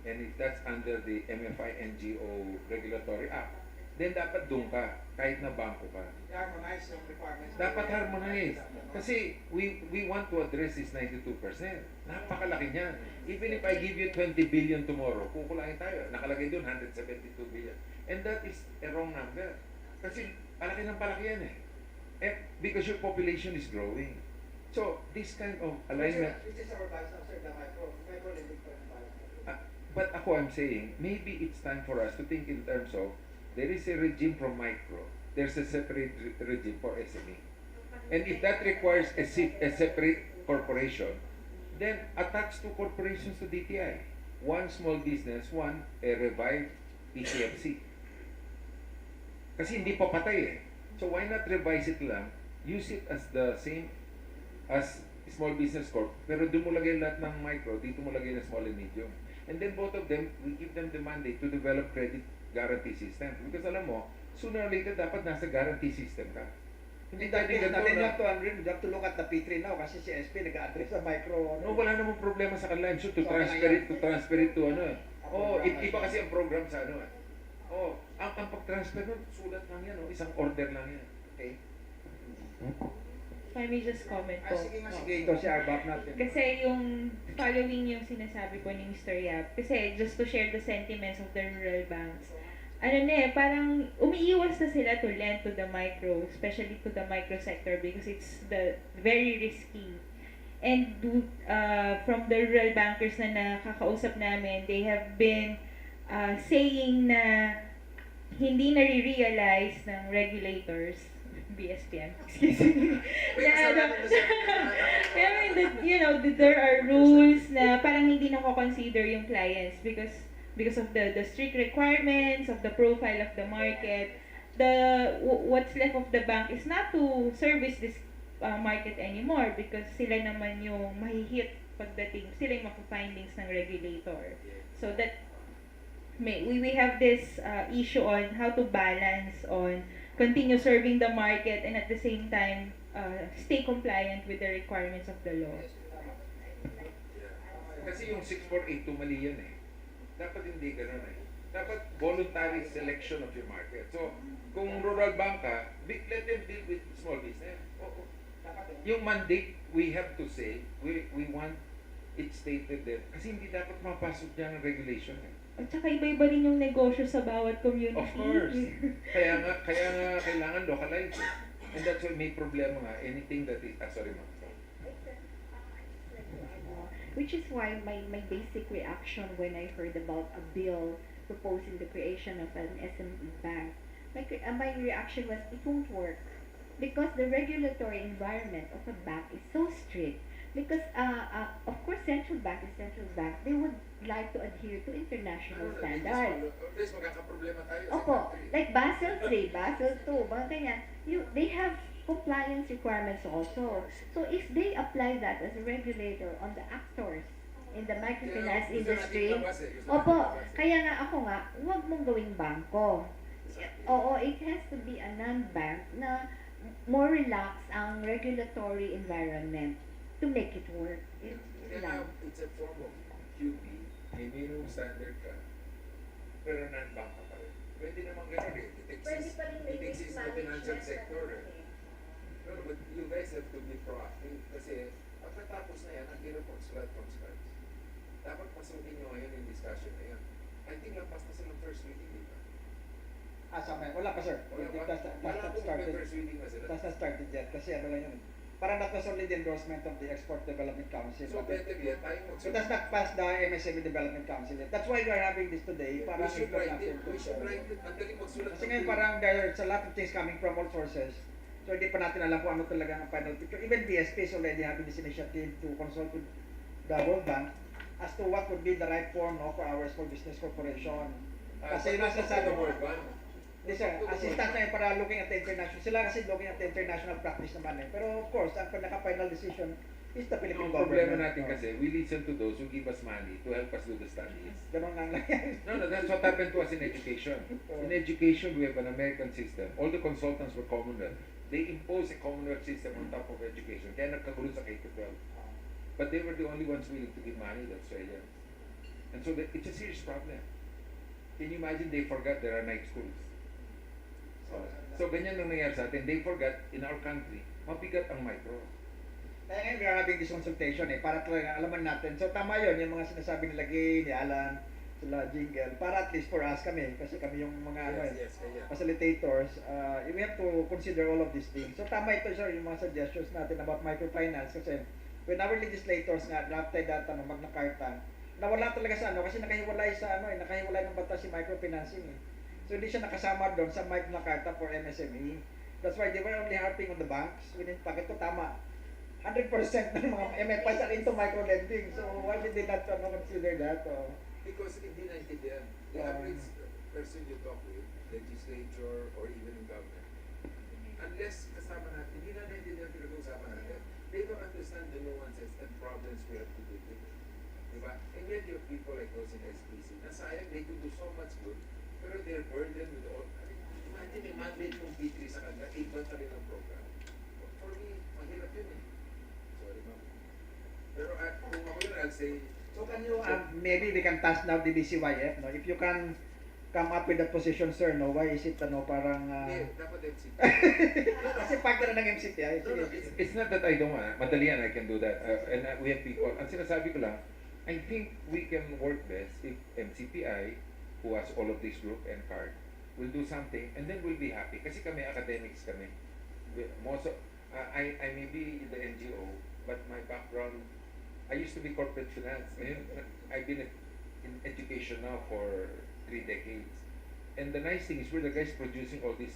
And if that's under the MFI NGO Regulatory Act, then dapat doon ka, kahit na bangko ka. I-harmonize yung requirements. Dapat harmonize. Kasi we want to address this 92%. Napakalaki niyan. Even if I give you 20 billion tomorrow, kukulangin tayo. Nakalagay doon 172 billion. And that is a wrong number. Kasi palaki ng palaki yan eh. Because your population is growing. So, this kind of alignment. Which is our bias after the micro-lending for the bias. But ako, I'm saying, maybe it's time for us to think in terms of, there is a regime for micro, there's a separate regime for SME. And if that requires a separate corporation, then attach two corporations to DTI. One small business, one a revived PCFC. Kasi hindi pa patay eh. So why not revise it lang, use it as the same as small business corp, pero doon mo lagay lahat ng micro, dito mo lagay na small and medium. And then both of them, we give them the mandate to develop credit guarantee system. Because alam mo, sooner or later, dapat nasa guarantee system ka. Hindi That pwedeng is, ganito you na. have to you have to look at the P3 now kasi si SP nag-address sa micro. No, wala namang problema sa kanila. I'm sure to So, transfer it to ano eh. Oh, iba kasi ang program sa ano eh. Oh, ang pag-transfer nun, sulat lang yan, isang order lang yan. Okay. If I may just comment po. Sige nga, sige. Ito si Arbap natin. Kasi yung following yung sinasabi po ni Mr. Yap, kasi just to share the sentiments of the rural banks, ano na eh, parang umiiwas na sila to lend to the micro, especially to the micro sector because it's the very risky. And from the rural bankers na nakakausap namin, they have been saying na hindi na-realize ng regulators, BSPM, excuse me. I mean, there are rules na parang hindi nako-consider yung clients because of the strict requirements of the profile of the market. What's left of the bank is not to service this market anymore because sila naman yung mahihit pagdating, sila yung maka-findings ng regulator. So that we have this issue on how to balance on continue serving the market and at the same time stay compliant with the requirements of the law. Kasi yung 6482 mali yan eh. Dapat hindi ganun eh. Dapat voluntary selection of your market. So, kung rural bank ka, let them deal with small business. Yung mandate, we have to say, we want it stated there. Kasi hindi dapat mapasok dyan ang regulation eh. At saka iba-iba rin yung negosyo sa bawat community. Of course. Kaya nga kailangan localize eh. And that's why may problema nga. Anything that is, sorry ma'am. Which is why my basic reaction when I heard about a bill proposing the creation of an SME bank, my reaction was it won't work because the regulatory environment of a bank is so strict. Because of course central bank is central bank, they would like to adhere to international standards. Please, magkakaproblema tayo sa Opo, country. like Basel III, Basel II, mga ganyan. They have compliance requirements also. So if they apply that as a regulator on the actors in the microfinance industry, opo, kaya nga ako nga, huwag mong gawing bangko. Oo, it has to be a non-bank na more relaxed ang regulatory environment to make it work. Kaya it's a form of QP, may minimum standard ka, pero non-bank ka pa rin. Pwede naman gano'n eh. It exists in the financial sector eh. No, but you guys have to be proactive kasi pagkatapos na yan, ang hirap mag-start from scratch. Dapat pasukin nyo ngayon yung discussion na yan. I think lampas na silang first reading, di ba? Sa amin. Wala pa sir. Wala That's akong started. first reading na sila. That's not started yet. Kasi ano lang yun. Parang that was only the endorsement of the Export Development Council. So better yet, tayo So that's not past the MSME Development Council yet. That's why we are having this today. Para We should write it. natin We should write it. Ang galing magsulat. Kasi ngayon parang there's a lot of things coming from all sources. So hindi pa natin alam kung ano talaga ang final picture. Even BSP is already having this initiative to consult with the World Bank as to what would be the right form for our small business corporation. Kasi yun ang sasabi mo. Hindi sir, assistant na yun para looking at the international. Sila kasi looking at the international practice naman eh. Pero of course, ang pinaka-final decision is the Philippine Ang government. problema natin kasi, we listen to those who give us money to help us do the studies. Ganun lang yan. No, that's what happened to us in education. In education, we have an American system. All the consultants were Commonwealth. They impose a Commonwealth system on top of education. Kaya nagkagulo sa K-12. But they were the only ones willing to give money, the Australians. And so it's a serious problem. Can you imagine they forgot there are night schools? So ganyan ang nangyayari sa atin. They forgot in our country, mabigat ang micro. Kaya ngayon, we're having this consultation para talaga alaman natin. So tama yun, yung mga sinasabi nila Gay, ni Alan, sila Jingle, para at least for us kami, kasi kami yung mga facilitators, we have to consider all of these things. So tama ito sir, yung mga suggestions natin about microfinance, kasi when our legislators nga drafted that Magna Carta, nawala talaga sa kasi nakahiwalay sa nakahiwalay ng batas si microfinancing eh. So hindi siya nakasama doon sa Magna Carta for MSME. That's why they were only harping on the banks. We didn't ito tama. 100% ng mga MFIs are into micro-lending. So why did they not consider that? Because hindi naintindihan. The average person you talk with, legislature or even in government, unless kasama natin, hindi na naintindihan pinag-uusapan natin. They don't understand the nuances and problems we have to deal with. Diba? And yet you have people like those in SPC. Nasayang, they could do so much good, pero they're burdened with all. Imagine, may mandate mong B3 sa kanila, 8 months na rin ang program. For me, mahirap yun eh. Sorry ma'am. Pero kung ako yun, I'll say, So can you, maybe we can task now the DCYF, no? If you can come up with that position, sir, no? Why is it, parang... dapat MCT. Kasi partner ng MCT, No, It's not that I don't want, madalian I can do that. And we have people, ang sinasabi ko lang, I think we can work best if MCPI, who has all of this group and card, will do something and then we'll be happy. Kasi kami academics kami. Most of, I may be in the NGO, but my background, I used to be corporate finance. I've been in education now for 3 decades. And the nice thing is we're the guys producing all this.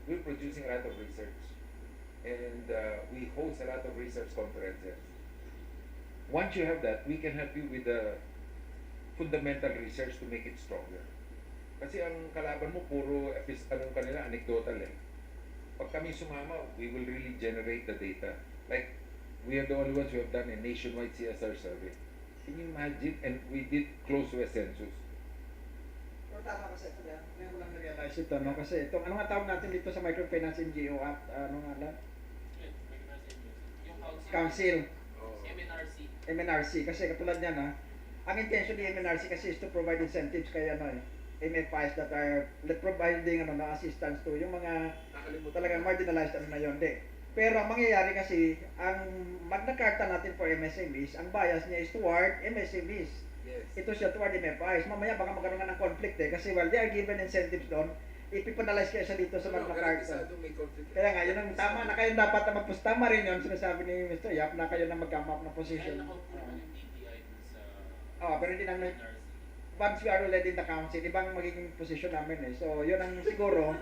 We're producing a lot of research. And we host a lot of research conferences. Once you have that, we can help you with the fundamental research to make it stronger. Kasi ang kalaban mo, puro kanila, anecdotal eh. Pag kami sumama, we will really generate the data. Like, we are the only ones who have done a nationwide CSR survey. Can you imagine? And we did close to a census. Pero tama kasi ito yan. Ngayon ko lang na-realize ito, no? Kasi itong, ano nga tawag natin dito sa Microfinance NGO Act? Ano nga lang? Council. MNRC. MNRC. Kasi katulad niyan, ang intention ni MNRC kasi is to provide incentives kay MFIs that are providing assistance to yung mga talagang marginalized na yun. Pero ang mangyayari kasi, ang Magna Carta natin for MSMEs, ang bias niya is toward MSMEs. Yes. Ito siya toward MFIs. Mamaya baka magkaroon ng conflict kasi while they are given incentives doon, ipipanalize kaya siya dito sa Magna Carta. Kaya nga, yun ang tama na kayo dapat na magpustama rin yun, sinasabi ni Mr. Yap, na kayo na mag-come up ng position. Pero hindi namin, once we are already in the council, ibang magiging position namin eh. So, yun ang siguro,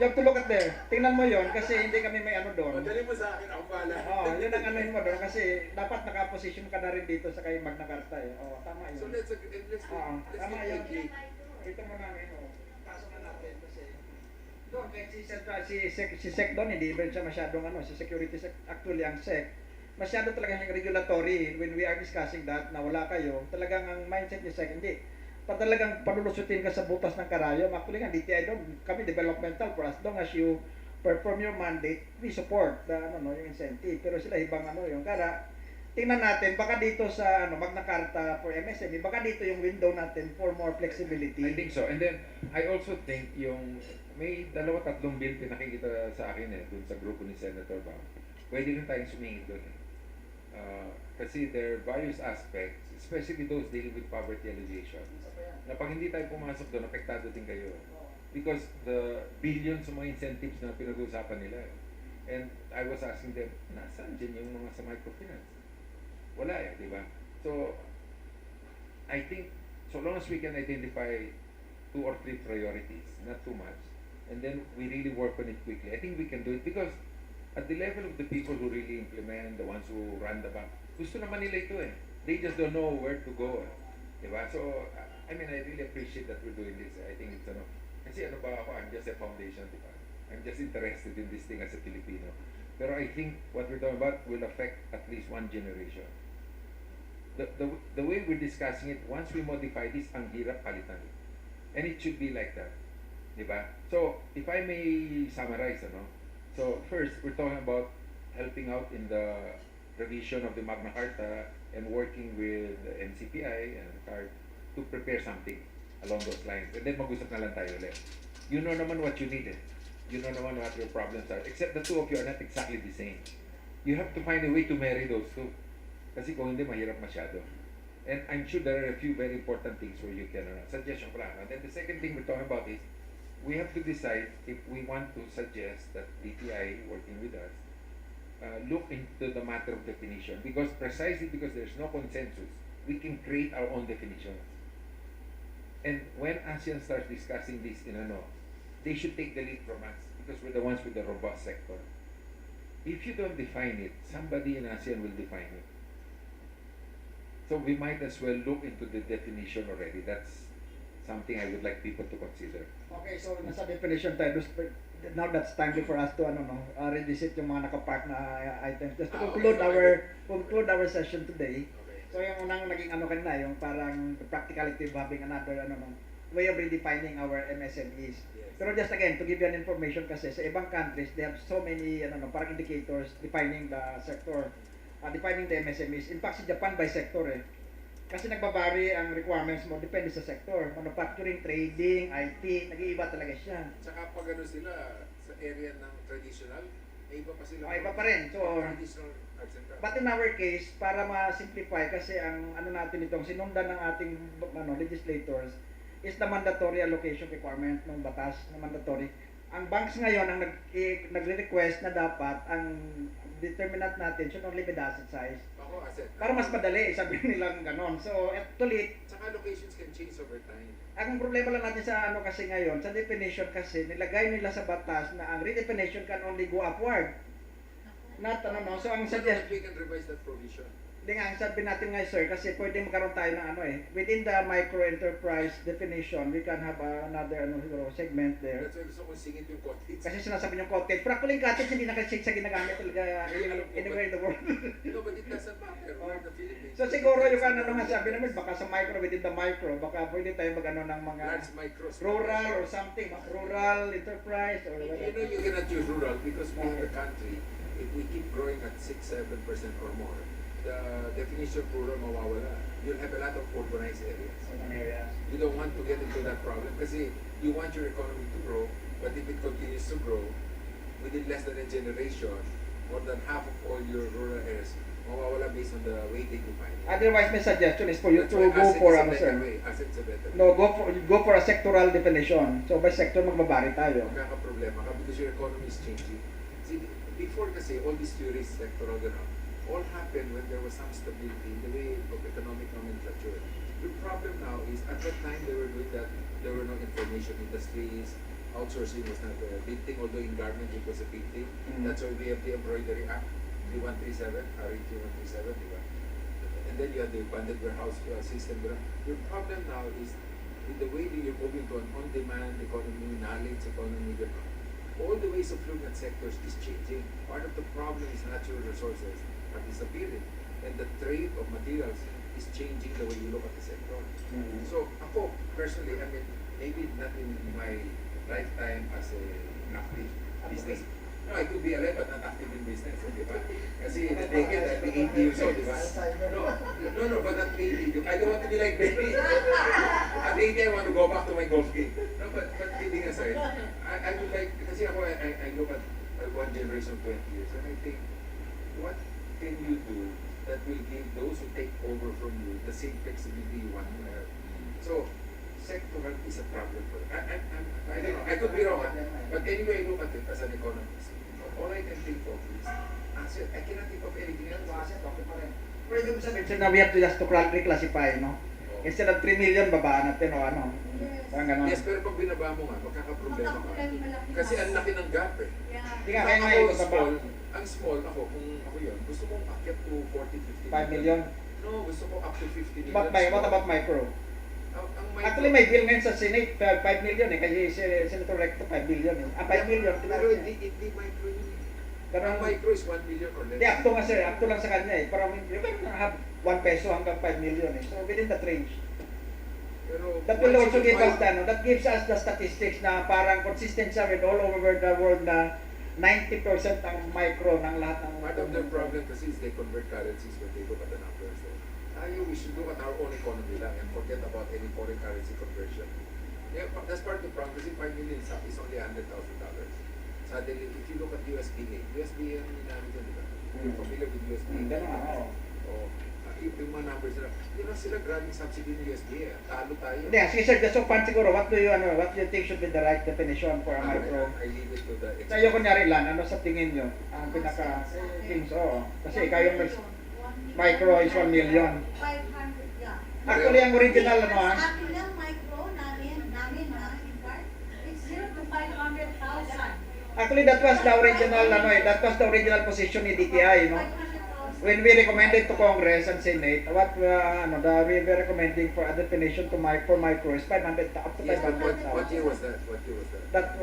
you have to look at there. Tingnan mo yun kasi hindi kami may doon. Madali mo sa akin, ako pala. Yun ang mo doon kasi dapat naka-position ka na rin dito sa kay Magna Carta eh. Tama yun. So let's Tama yun. get Ito mo namin, pasok na natin kasi doon, kahit si SEC doon, hindi ba siya masyadong si security SEC, actually ang SEC, masyado talaga yung regulatory when we are discussing that na wala kayo, talagang ang mindset ni SEC, hindi. Talagang panulusutin ka sa butas ng karayom. Actually nga, DTI doon, kami developmental for as long as you perform your mandate, we support yung incentive. Pero sila ibang yung kaya tingnan natin, baka dito sa Magna Carta for MSME, baka dito yung window natin for more flexibility. I think so. And then, I also think may 2-3 bill pinakikita sa akin dun sa grupo ni Senator Bang. Pwede rin tayong sumingit dun kasi there are various aspects, especially those dealing with poverty alleviation, na pag hindi tayo pumasok doon, apektado din kayo. Because the billions ng mga incentives na pinag-uusapan nila. And I was asking them, nasaan dyan yung mga sa microfinance? Wala di ba? So, I think, so long as we can identify 2 or 3 priorities, not too much, and then we really work on it quickly, I think we can do it because at the level of the people who really implement, the ones who run the bank, gusto naman nila ito They just don't know where to go. Diba? So, I mean, I really appreciate that we're doing this. I think it's kasi I'm just a foundation, diba? I'm just interested in this thing as a Filipino. Pero I think what we're talking about will affect at least one generation. The way we're discussing it, once we modify this, ang hirap palitan. And it should be like that. Diba? So, if I may summarize, so first, we're talking about helping out in the revision of the Magna Carta and working with the NCPI and CARD to prepare something along those lines. And then mag-usap na lang tayo ulit. You know naman what you need eh. You know naman what your problems are. Except the two of you are not exactly the same. You have to find a way to marry those two. Kasi kung hindi, mahirap masyado. And I'm sure there are a few very important things where you can, suggestion ko lang. And then the second thing we're talking about is, we have to decide if we want to suggest that DTI working with us look into the matter of definition, because precisely because there's no consensus, we can create our own definitions. And when ASEAN starts discussing this in they should take the lead from us because we're the ones with the robust sector. If you don't define it, somebody in ASEAN will define it. So we might as well look into the definition already. That's something I would like people to consider. Okay, so nasa definition tayo. Now that's time for us to revisit yung mga nakapark na items. Just to conclude our session today. So yung unang naging kanina, yung parang the practicality of having another way of redefining our MSMEs. Pero just again, to give you an information kasi sa ibang countries, they have so many parang indicators defining the sector, defining the MSMEs. In fact, si Japan by sector eh. Kasi nagbabari ang requirements mo, depende sa sector. Manufacturing, trading, IT, nag-iiba talaga siya. Saka pag sila sa area ng traditional, iba pa sila. Iba pa rin. So, traditional arts and crafts. but in our case, para ma-simplify, kasi ang natin itong sinundan ng ating legislators is the mandatory allocation requirement ng batas na mandatory. Ang banks ngayon ang nagre-request na dapat ang determinant natin should only be the asset size. Ako, asset. Para mas madali, sabi nilang ganon. So, actually, Saka allocations can change over time. ang problema lang natin sa kasi ngayon, sa definition kasi, nilagay nila sa batas na ang redefinition can only go upward. Not so ang suggest, We can revise that provision. hindi nga, ang sabi natin nga sir, kasi pwede magkaroon tayo ng within the micro enterprise definition, we can have another siguro segment there. That's why gusto kong singit yung cottage. Kasi sinasabi yung cottage, practically cottage hindi na-restrict sa ginagamit talaga anywhere in the world. No, but it doesn't matter. We're in the Philippines. So siguro yung nga sabi namin, baka sa micro, within the micro, baka pwede tayo ng mga Large micros. rural or something, rural enterprise or You whatever. know, you cannot use rural because we in the country, if we keep growing at 6-7% or more, the definition of rural mawawala. You'll have a lot of urbanized areas. You don't want to get into that problem kasi you want your economy to grow, but if it continues to grow, within less than a generation, more than half of all your rural areas mawawala based on the way they define it. Otherwise, my suggestion is for you That's to why go asset for is a better way. Asset's a better way. No, go for a sectoral definition. So by sector magbabari tayo. Magkakaproblema ka because your economy is changing. See, before kasi, all these theories, sectoral, all happened when there was some stability in the way of economic nomenclature. The problem now is, at that time they were doing that, there were no information industries, outsourcing was not a big thing, although in garment it was a big thing. That's why we have the Embroidery Act, the 137, RET 137, diba? And then you have the banded warehouse system. Your problem now is, with the way that you're moving to an on-demand economy, knowledge economy, all the ways of looking at sectors is changing. Part of the problem is natural resources are disappearing, and the trade of materials is changing the way you look at the sector. So, ako, personally, I mean, maybe not in my lifetime as a active business. No, I could be alive but not active in business, di ba? Kasi the decade, I'll be 80 years old, di ba? No, but at 80, I don't want to be like baby. At 80, I want to go back to my golf game. No, but kidding aside, I would like, kasi ako, I look at one generation 20 years, and I think, what can you do that will give those who take over from you the same flexibility you want to have? So, sectoral is a problem for it. I don't know, I could be wrong, but anyway, I look at it as an economist. All I can think of is asset. I cannot think of anything else. Asset, okay pa rin. Pero yung sabihin, so now we have to just to reclassify, no? Instead of 3 million, babaan natin o ano. Parang ganon. Yes, pero pag binaba mo nga, magkakaproblema ka. Kasi ang laki ng gap eh. Hindi nga, kaya nga Ako, yung small, ang small, ako, kung ako yun, gusto kong akyat to 40, 50 5 million. No, gusto ko up to 50 million. What about micro? Ang micro, Actually, may bill ngayon sa Senate, 5 million eh. Kasi si Senator Recto, 5 billion eh. 5 million. pero hindi micro yun eh. Pero Ang micro is 1 million or less. hindi, up to nga sir, up to lang sa kanya eh. Pero you can have 1 peso hanggang 5 million eh. So within that range. Pero That will also give us the that gives us the statistics na parang consistent siya with all over the world na 90% ang micro ng lahat ng Part of their problem kasi is they convert currencies when they look at the numbers. We should look at our own economy lang and forget about any foreign currency conversion. Yeah, that's part of the problem kasi 5 million is only $100,000. Suddenly, if you look at USDA, USDA ang namin dyan, di ba? You're familiar with USDA? Ganun nga, oo. Oh, yung mga numbers nila, yun lang sila grabing subsidy ng USDA. Talo tayo. Hindi, sige sir, just so fun siguro, what do you think should be the right definition for a micro? I leave it to the Sa'yo kunyari lang, ano sa tingin nyo? Ang pinaka, things, oo. Kasi ikaw yung micro is 1 million. 500, yeah. Actually, ang original, ano ha? Akin lang, micro, namin na, it's 0 to 500,000. Actually, that was the original, that was the original position ni DTI, no? 500,000. When we recommended to Congress and Senate, what we were recommending for a definition to micro is 500 up to Yes, but 500,000. what year was that? What year was that? That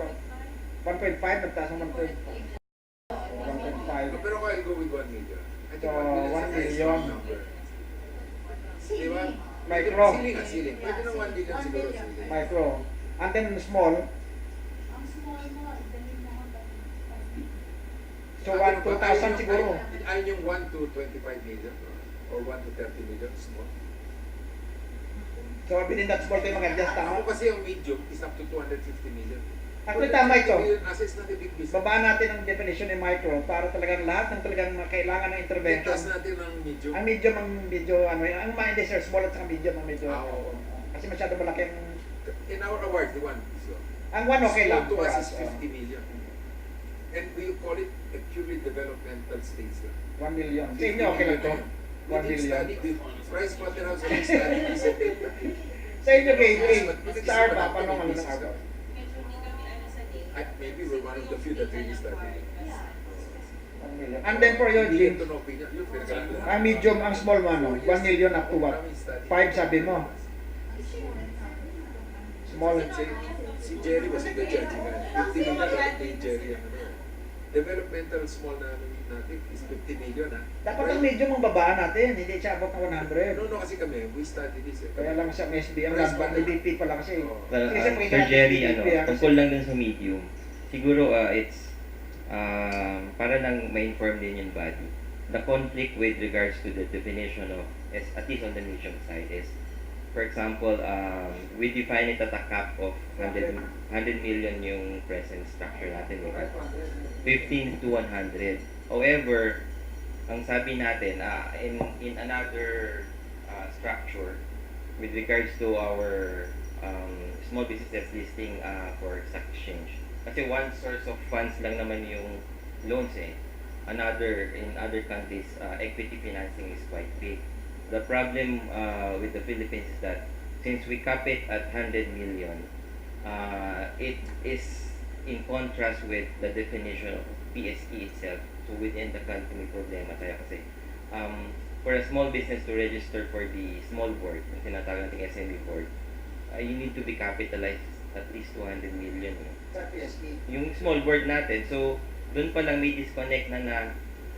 1.5 nagtaas ng 1.5. 1.5. Pero I'll go with 1 million. I think So, 1 million is a 1 very million. strong number. Di ba? Micro. Ceiling. Pwede ng 1 million siguro ceiling. Micro. And then small, Ang small mo, dalhin mo ang so 2,000 siguro. Ayun yung 1 to 25 million or 1 to 30 million small. So within that small tayo mag-adjust, Ako tama? kasi yung medium is up to 250 million. Actually, tama ito. Assets na big business. Babaan natin ang definition ni micro para talagang lahat ng talagang kailangan ng intervention. Itas natin ang medium. Ang medium, ang mga hindi sir, small at saka medium ang medyo. Oo. Kasi masyado malaki ang... In our award, the one. So, Ang one okay lang. small to for us us, is 50 million. And we call it a purely developmental stage lang. 1 million. Sa inyo, okay lang to? 1 We did million. study with Price Waterhouse and study this and data. Sa inyo, sa ARPA, paano ang ng ARPA? Maybe we're one of the few that really studied. 1 million. And then for your Million jeans, to no opinion. Yung pinag-aralan. ang medium, ang small mo, 1 million up to what? 5 sabi mo. Small. Si Jerry was in the judging. 50 million kay Jerry ang ano. Developmental small na ano natin is 50 million ha. Dapat ang medium ang babaan natin, hindi siya abot ng 100. No, kasi kami, we studied this eh. Kaya lang sa MSB, ang landbank ni BP pala kasi. Oo. Well, Kasi sa Sir Jerry, PDP, tungkol lang dun sa medium, siguro it's para lang ma-inform din yung body. The conflict with regards to the definition of, at least on the medium side, is, for example, we define it at a cap of 100 million yung present structure natin, diba? 15 to 100. However, ang sabi natin, in another structure, with regards to our small businesses listing for stock exchange. Kasi one source of funds lang naman yung loans eh. In other countries, equity financing is quite big. The problem with the Philippines is that since we cap it at 100 million, it is in contrast with the definition of PSE itself. So within the country may problema tayo kasi for a small business to register for the small board, yung tinatawag natin SME board, you need to be capitalized at least 200 million. Sa PSP. Yung small board natin, so doon pa lang may disconnect na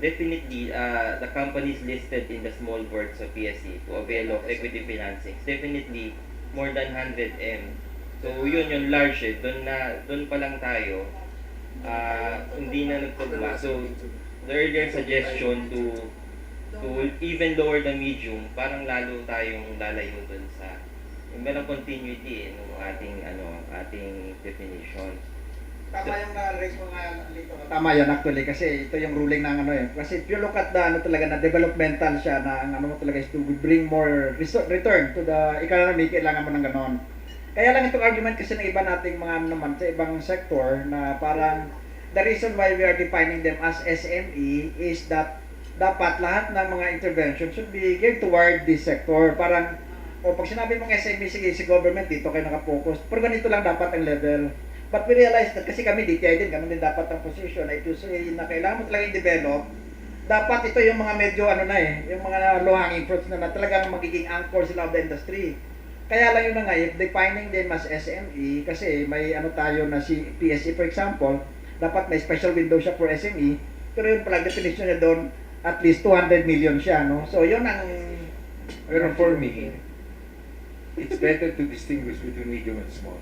definitely the companies listed in the small board sa PSE to avail of equity financing definitely more than 100 M. So yun yung large eh. Doon pa lang tayo hindi na nagtugma. So the earlier suggestion to even lower the medium, parang lalo tayong lalayo dun sa merong continuity ng ating definition. Tama yung na-raise mo nga dito. Tama yan actually kasi ito yung ruling ng kasi if you look at the talaga na developmental siya na ang mo talaga is to bring more return to the economy, kailangan mo ng ganon. Kaya lang itong argument kasi ng iba nating mga naman sa ibang sector na parang the reason why we are defining them as SME is that dapat lahat ng mga intervention should be geared toward this sector. Parang pag sinabi mong SME, sige si government dito kayo nakapokus. Pero ganito lang dapat ang level. But we realize that kasi kami DTI din, ganun din dapat ang position. If you say na kailangan mo talaga i-develop, dapat ito yung mga medyo yung mga low-hanging fruits na talagang magiging anchor sila of the industry. Kaya lang yun na nga, if defining them as SME, kasi may tayo na si PSE for example, dapat may special window siya for SME, pero yun pala, definition niya doon, at least 200 million siya, no? So yun ang... Pero for me, it's better to distinguish between medium and small.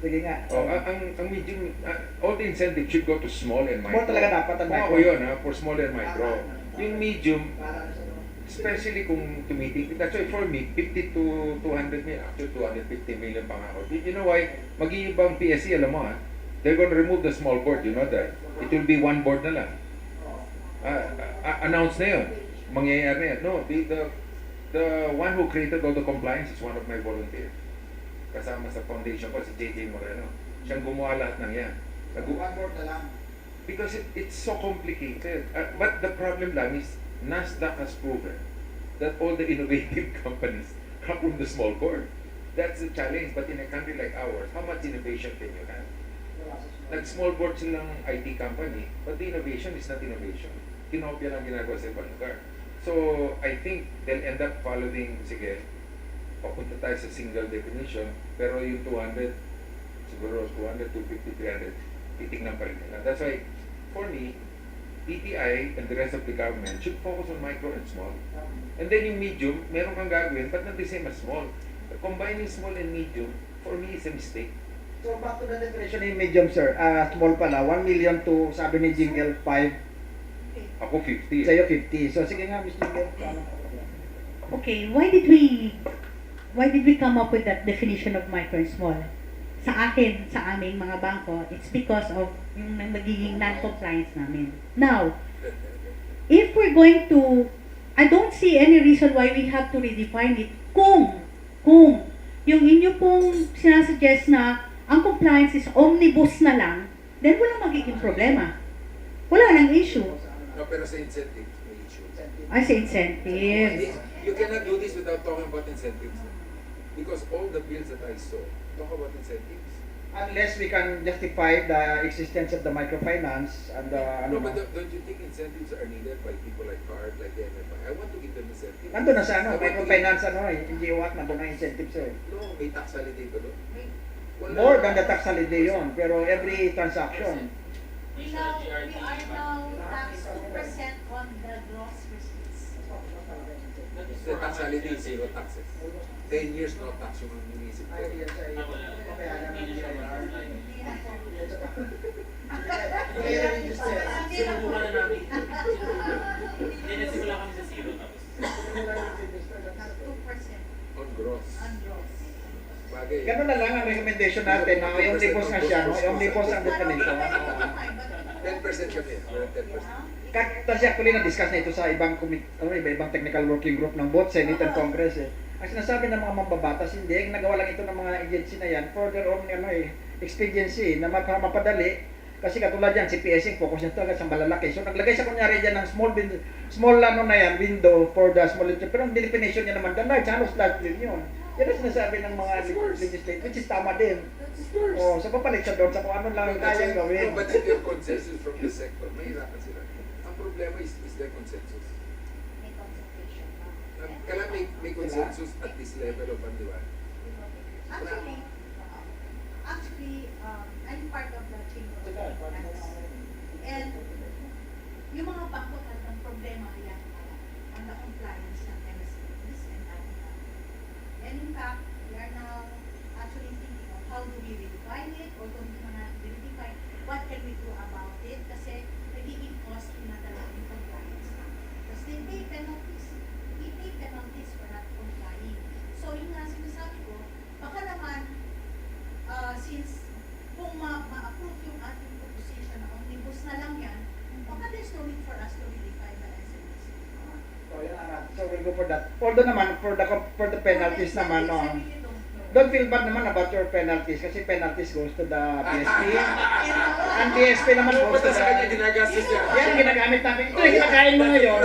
Sige nga. Oh, ang medium, all the incentive should go to small and micro. Small talaga dapat ang Kung micro. ako yun, for small and micro. Yung medium, especially kung tumitig, that's why for me, 50 to 200 million, up to 250 million pa nga ako. You know why? Mag-iibang PSC, alam mo ha, they're gonna remove the small board, you know that. It will be one board na lang. Announce na yun. Mangyayari na yan. No, the one who created all the compliance is one of my volunteers. Kasama sa foundation ko, si JJ Moreno. Siyang gumawa lahat ng yan. One board na lang. Because it's so complicated. But the problem lang is, NASDAQ has proven that all the innovative companies come from the small board. That's the challenge. But in a country like ours, how much innovation can you have? Nag-small board silang IT company, but the innovation is not innovation. Kinopia lang ginagawa sa ibang lugar. So, I think they'll end up following, sige, papunta tayo sa single definition, pero yung 200, siguro 200, 250, 300, titignan pa rin nila. That's why, for me, DTI and the rest of the government should focus on micro and small. And then yung medium, meron kang gagawin, but not the same as small. Combining small and medium, for me, is a mistake. So back to the definition in medium, sir. Small pala, 1 million to, sabi ni Jingle, 5. Ako 50. Sa'yo 50. So sige nga, Mr. Jingle. Okay, why did we come up with that definition of micro and small? Sa akin, sa aming mga bangko, it's because of yung nagiging non-compliance namin. Now, if we're going to, I don't see any reason why we have to redefine it kung yung inyo pong sinasuggest na ang compliance is omnibus na lang, then wala magiging problema. Wala nang issue. No, pero sa incentives, may issue. Ay, sa incentives. You cannot do this without talking about incentives. Because all the bills that I saw talk about incentives. Unless we can justify the existence of the microfinance and the... No, but don't you think incentives are needed by people like CARD, like the MFI? I want to give them incentives. Nandun na sa I want to microfinance hindi what, nandun na incentives eh. No, may tax holiday ba doon? Wala. More than the tax holiday yun, pero every transaction. We are now taxed 2% on the gross receipts. The tax holiday is zero taxes. 10 years no tax yung inisip ko. Hindi na po. Sinubukan na namin. Sinasimula kami sa zero tapos. 2% On gross. on gross. Bagay. Ganun na lang ang recommendation natin na yung omnibus nga siya, no? Yung omnibus ang definition. 10% kami. We're at 10%. Kasi actually na-discuss na ito sa ibang iba-ibang technical working group ng both Senate and Congress eh. Ang sinasabi ng mga mambabatas, hindi, nagawa lang ito ng mga agency na yan for their own expediency na mapadali. Kasi katulad yan, si PSing focus nito agad sa malalaki. So naglagay siya kunyari dyan ng small ano na yan, window for the small little. Pero ang definition niya naman, the large, halos large din yun. Yan ang sinasabi ng mga legislative, which is tama din. Oh, so papalit siya doon sa kung ano lang kayang gawin. No, but if you have consensus from the sector, mahirapan sila. Ang problema is their consensus. May concentration. Kailangan may consensus at this level of pandiwan. Actually, I'm part of the Chamber of Commerce. And yung mga bangko ang problema yan on the compliance ng MSPs and that. And in fact, we are now actually thinking of how do we redefine it or kung hindi man natin redefine, what can we do about it? Kasi nagiging costly na talaga yung compliance. Because they pay penalties. We pay penalties for not complying. So yung nga sinasabi ko, baka naman since kung ma-approve yung ating proposition na omnibus na lang yan, baka there's no need for us to redefine the SMS. So we'll go for that. Although naman, for the penalties naman, no, don't feel bad naman about your penalties kasi penalties goes to the PSP. Ang PSP naman goes to Sa kanya the... ginagastos niya. Yan, ginagamit namin. Ito yung kinakain mo ngayon.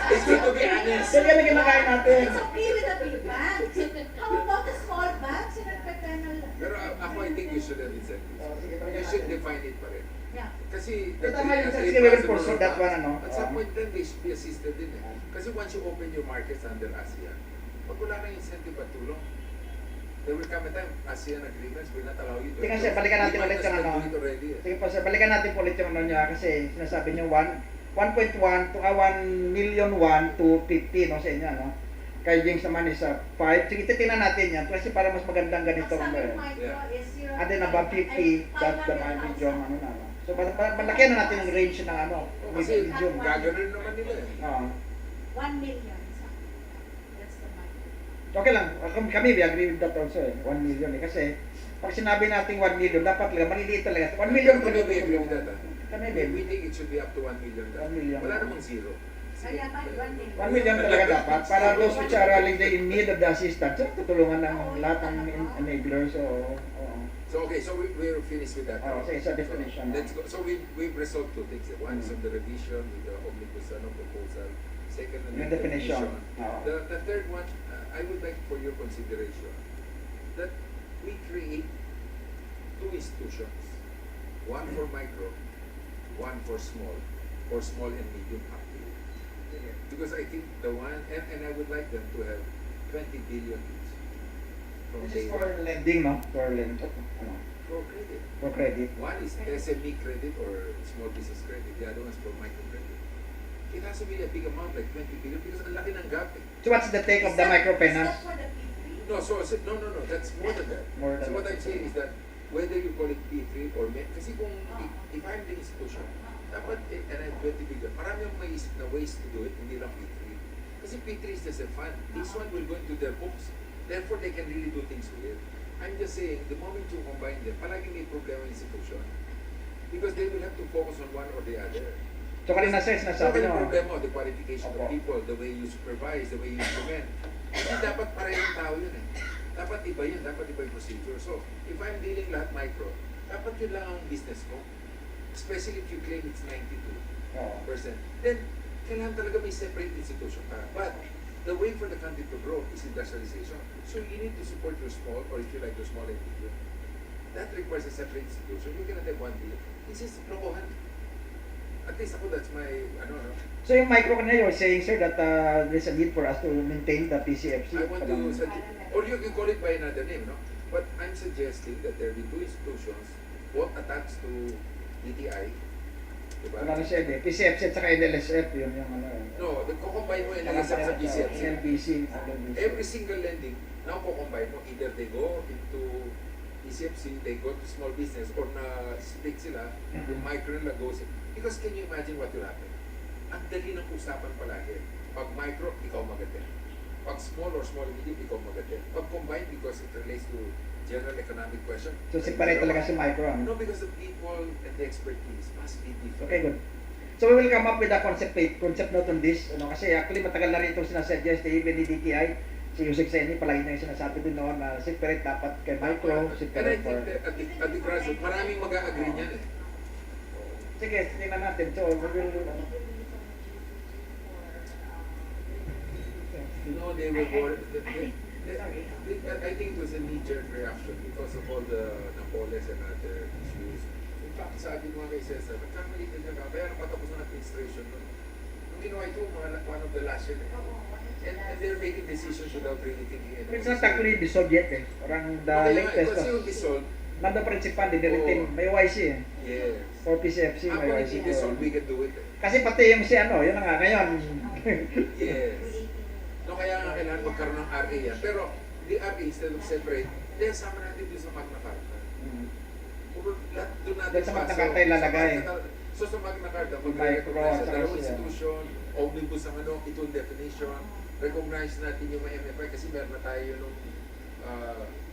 It's good to be honest. Yan yung kinakain natin. It's okay with the big banks. How about the small banks? Yung nagpa-penal? Pero ako, I think you should have incentives. You should define it pa rin. Yeah. Kasi, Tama yun, sir. Sige, we will pursue that one, ano. At some point then, they should be assisted din eh. Kasi once you open your markets under ASEAN, pag wala kang incentive at tulong, there will come a time, ASEAN agreements will not allow you to... Sige, sir, balikan natin ulit yung ano. Do it already eh. Sige po, sir, balikan natin po ulit yung ano niya kasi sinasabi niyo 1.1 to 1 million 1 to 50 no sa inyo no. Kay James naman is 5. Sige, titingnan natin yan kasi para mas magandang ganito. Ang sabi Ano, ng micro is 0 and then above 50, that's the medium, ano na. So, malaki na natin ang range ng ano, Kasi medium. gagano'n naman nila eh. 1 million. That's the micro. Okay lang, kami we agree with that also eh, 1 million eh. Kasi, pag sinabi nating 1 million, dapat talaga, maliliit talaga. 1 million Kami may agree with that. Kami We din. think it should be up to 1 million. 1 million. Wala namang zero. Kaya ba, 1 million? 1 million talaga dapat para those which are really in need of the assistance. So, tutulungan ng lahat ng enablers. So okay, so we're finished with that. So it's a definition. Let's go. So we've resolved two things. One is on the revision with the omnibus proposal. Second on the Yung definition. The third one, I would like for your consideration that we create two institutions. One for micro, one for small, or small and medium active. Because I think the one, and I would like them to have 20 billion each. From This day is for one. lending, no? For lend, For credit. for credit. One is SME credit or small business credit. The other one is for microcredit. It has to be a big amount, like 20 billion, because ang laki ng gap eh. So what's the take of the microfinance? Is that for the P3? No, no, that's more than that. More than So what that. I'm saying is that whether you call it P3 or kasi kung if I'm the institution, dapat, and I'm 20 billion, marami yung may isip na ways to do it, hindi lang P3. Kasi P3 is just a fund. This one will go into their books. Therefore, they can really do things with it. I'm just saying, the moment you combine them, palagi may problema yung institution. Because they will have to focus on one or the other. So kanina sir, So, sinasabi yung nyo, problema, the qualification of Opo. people, the way you supervise, the way you implement. Hindi dapat parehong tao yun eh. Dapat iba yun, dapat iba yung procedure. So, if I'm dealing lahat micro, dapat yun lang ang business ko. Especially if you claim it's 92%. Then, kailangan talaga may separate institution ka. But, the way for the country to grow is industrialization. So, you need to support your small, or if you like, your small and medium. That requires a separate institution. You cannot have one deal. This is lokohan. At least ako, that's my, so yung micro kanina, you're saying sir that there's a need for us to maintain the PCFC. I want to suggest, or you can call it by another name, no? But I'm suggesting that there be two institutions, both attached to DTI, diba? Wala na siya eh, PCFC at saka NLSF, yun yung ano. No, kukombine mo yung NLSF sa PCFC. NLBC. Every single lending, now kukombine mo, either they go into PCFC, they go to small business, or na split sila, yung micro nila goes in. Because can you imagine what will happen? Ang dali ng usapan palagi. Pag micro, ikaw magatin. Pag small or small and medium, ikaw magatin. Pag combined, because it relates to general economic question. So separate talaga si micro. No, because the people and the expertise must be different. Okay, good. So we will come up with a concept note on this. Kasi actually matagal na rin itong sinasuggest even ni DTI. Si Yusek Seni, palagi na yung sinasabi din noon na separate dapat kay micro, And I separate think for... that at the grassroots, maraming mag-agree niyan eh. Sige, tingnan natin. So, we will... No, they were bored. I think it was a knee-jerk reaction because of all the Napoles and other issues. In fact, sabi ko nga kay Cesar, nagkamali ka na kaya napatapos na administration nun. Nung ginawa ito, one of the last year. And they're making decisions without really thinking it. It's not actually dissolved yet eh. Parang the latest Kasi yung dissolve, Nando principal, diniritin. May YC eh. yes. For PCFC, may Ako YC. hindi dissolve, we can do it. Kasi pati yung si ano, yun na nga, ngayon. Yes. No, kaya nga kailangan magkaroon ng RA yan. Pero, the RA, instead of separate, then sama natin doon sa Magna Carta. Doon natin Doon sa Magna Carta ilalagay. So sa Magna Carta, Micro, mag-recognize sa saka dalawang siya. institution, omnibus ang ano, itong definition, recognize natin yung mga MFI kasi meron na tayo nung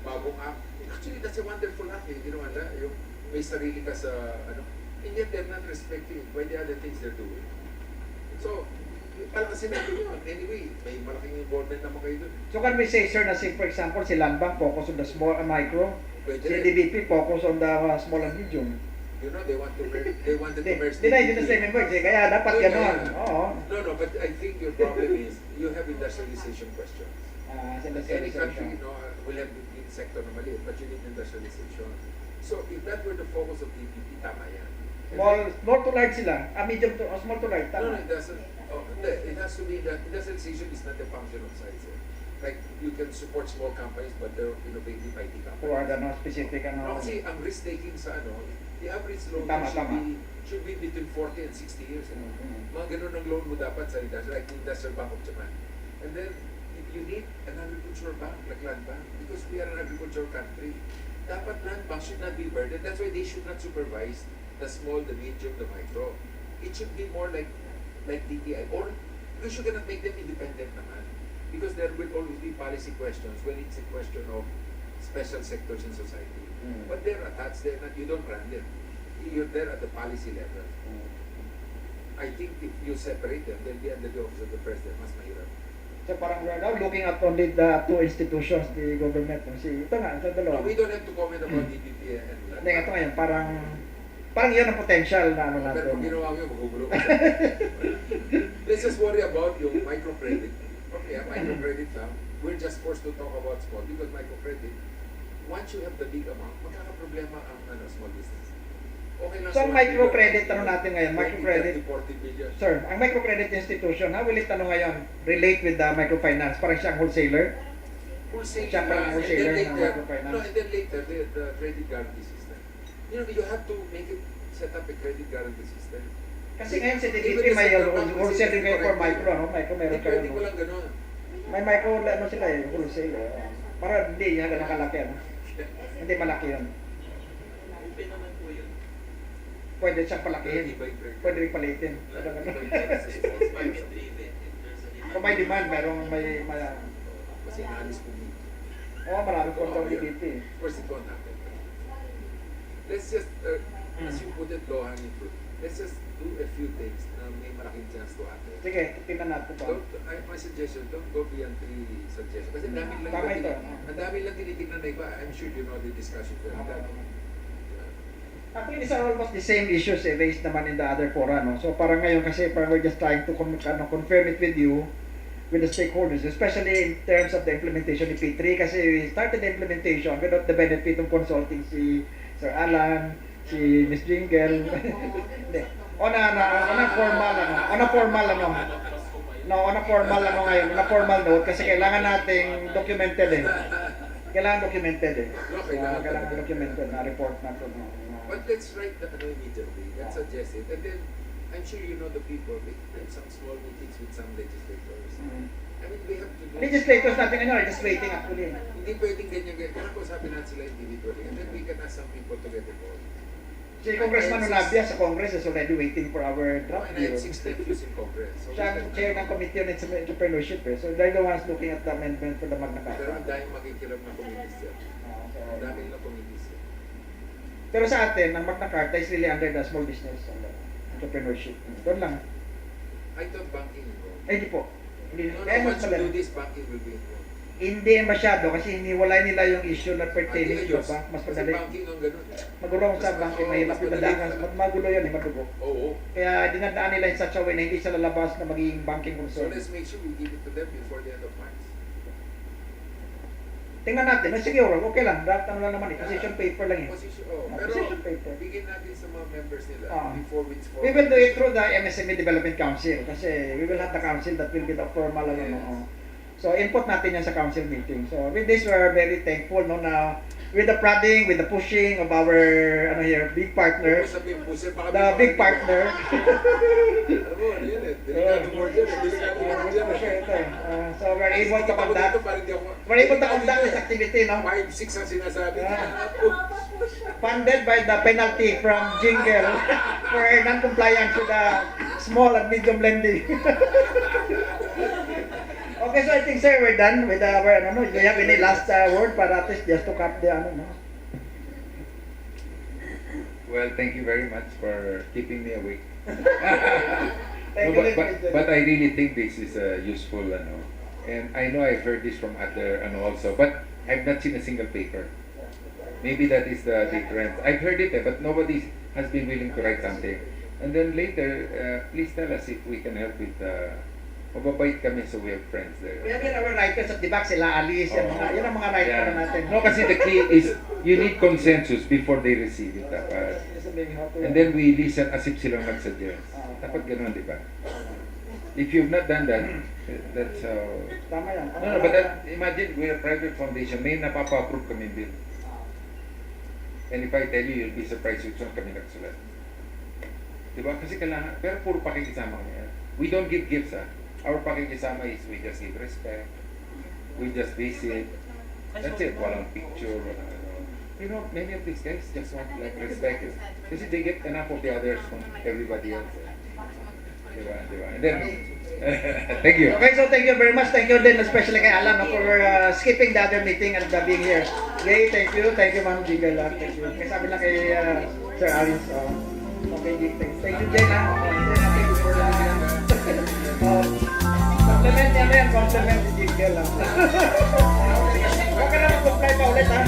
bagong act. Actually, that's a wonderful act eh. Ginawa na, yung may sarili ka sa ano. And yet, they're not respecting by the other things they're doing. So, parang kasi natin yun. Anyway, may malaking involvement naman kayo dun. So can we say, sir, na si, for example, si Landbank focus on the small and micro, Pwede si rin. DBP focus on the small and medium. You know, they wanted to merge Di na, hindi na same words eh. Kaya dapat No, gano'n. yeah. Oo. No, but I think your problem is you have industrialization questions. Any country, you know, will have the sector na maliit, but you need industrialization. So, if that were the focus of DPP, tama yan. Small to large sila. Medium to, small to large. No, Tama. it doesn't. It has to be that industrialization is not a function of size. Like, you can support small companies, but they're innovative IT companies. Or ano, specific No, ano. kasi ang risk-taking sa ano, the average loan Tama, should be between 40 and 60 years. Mm. Mga ganun ang loan mo dapat sa industrial, like the Industrial Bank of Japan. And then, you need an agricultural bank, like land bank, because we are an agricultural country. Dapat land bank should not be burdened. That's why they should not supervise the small, the medium, the micro. It should be more like DTI, or we should not make them independent naman. Because there will always be policy questions when it's a question of special sectors in society. But they're attached, they're not, you don't run them. You're there at the policy level. I think if you separate them, they'll be under the office of the president, mas mahirap. So parang we're now looking at only the two institutions, the government. Ito nga, ito No, dalawa. we don't have to comment about DPP and Hindi, ito ngayon, parang yun ang potential na ano pero kung natin. ginawa mo yun, magugulo ka. Let's just worry about yung microcredit. Okay, microcredit lang. We're just forced to talk about small because microcredit, once you have the big amount, magkakaproblema ang small business. Okay lang So ang sa microcredit, ano natin ngayon, microcredit. 40 billion. Sir, ang microcredit institution, how will it ngayon relate with the microfinance? Parang siyang wholesaler? Wholesale Siya parang and wholesaler then ng later, microfinance. no, and then later, the credit guarantee system. You know, you have to make it, set up a credit guarantee system. Kasi ngayon si DTP may wholesale kayo for micro, ano? Micro meron kayo. Pwede ko lang ganun. May micro, ano sila wholesale. Para hindi yan ganun kalaki, ano? Hindi malaki yun. Open naman po yun. Pwede siyang palakihin. Pwede rin palitin. Market driven. Kung may demand, may Kasi naalis ko dito. marami po daw ni DTP. Of course, it won't happen. Let's just, as you put it, low-hanging fruit. Let's just do a few things na may malaking chance to happen. Sige, tingnan natin ba. My suggestion, don't go beyond 3 suggestions. Kasi ang dami lang tinitignan na iba. I'm sure you know the discussion ko. Actually, these are almost the same issues raised naman in the other fora, no? So parang ngayon kasi parang we're just trying to confirm it with you, with the stakeholders, especially in terms of the implementation ni P3 kasi we started the implementation without the benefit of consulting si Sir Alan, si Miss Jingle. Hindi. On a formal note kasi kailangan nating documented eh. Kailangan documented eh. Kailangan documented na report na to. But let's write the immediately. Let's suggest it. And then, I'm sure you know the people. We have some small meetings with some legislators. I mean, we have to do... Legislators natin are just waiting actually. Hindi pwedeng ganyan. Kailangan ko sabi natin sila individually. And then we can ask some people to get involved. Si Congressman Onabia sa Congress is already waiting for our draft And I bill. have 6 nephews in Congress. So Siya ang chair ng Committee on Entrepreneurship eh. So they're the ones looking at the amendment for the Magna pero Carta. ang daming makikilam ng committees yan. Ang daming na committees yan. Pero sa atin, ang Magna Carta is really under the small business entrepreneurship. Doon lang. I thought banking involved. Ay, hindi po. Hindi. No, Kaya mas once you do madali. this, banking will be involved. Hindi masyado kasi hiniwalay nila yung issue na pertaining to Ayos. bank. Mas Kasi madali. banking ang ganun. Magulo sa banking, mahirap yung dadangan. Magulo yan eh, madugo. Oo. Kaya dinadaan nila in such a way na hindi sila lalabas na magiging banking So concern. let's make sure we give it to them before the end of March. Tingnan natin. No, siguro, okay lang. Draft ano lang naman eh. Position paper lang eh. Position, pero Position paper. bigyan natin sa mga members nila Ah. before which We will do it through the MSME Development Council kasi we will have the council that will be the formal ano. Yes. No? So input natin yan sa council meeting. So with this we are very thankful no na with the prodding, with the pushing of our big partner, the big partner. Alam mo, ano yun eh. Delikado mo dyan eh. Delikado mo dyan eh. So we're able to conduct Parang di ako... we're able to conduct this activity no 5-6 ang sinasabi niya. funded by the penalty from Jingle for non-compliance with the small and medium lending. Okay, so I think sir, we're done with our do you have any last word para at least just to cap the no? Well, thank you very much for keeping me awake. Thank No, you, but I really think this is useful, and I know I've heard this from other, also, but I've not seen a single paper. Maybe that is the difference. I've heard it, but nobody has been willing to write something. And then later, please tell us if we can help with. Mababait kami, so we have friends there. We have our writers at the back, sila Alice, yan ang mga writer Yeah. natin. No, kasi the key is you need consensus before they receive it. Dapat. And then we listen as if silang nag-suggest. Dapat ganun, di ba? If you've not done that, that's how... Tama yan. No, but imagine we're a private foundation, may napapa-approve kami bill. And if I tell you, you'll be surprised which one kami nagsulat. Di ba? Kasi kailangan, pero puro pakikisama kami. We don't give gifts, Our pakikisama is we just give respect. we just visit. That's it, walang picture, walang ano. You know, many of these guys just want like respect. Kasi they get enough of the others from everybody else. Diba? And then, thank you. Okay, so thank you very much. Thank you din, especially kay Alan, no, for skipping the other meeting and being here. Okay, thank you. Thank you, Ma'am Jiggle. Thank you. Kaya sabi lang kay Sir Alice. Okay, thank you, Jen. Thank you for compliment niya na yan. Compliment si Jiggle. Huwag ka na mag-comply pa ulit, ha?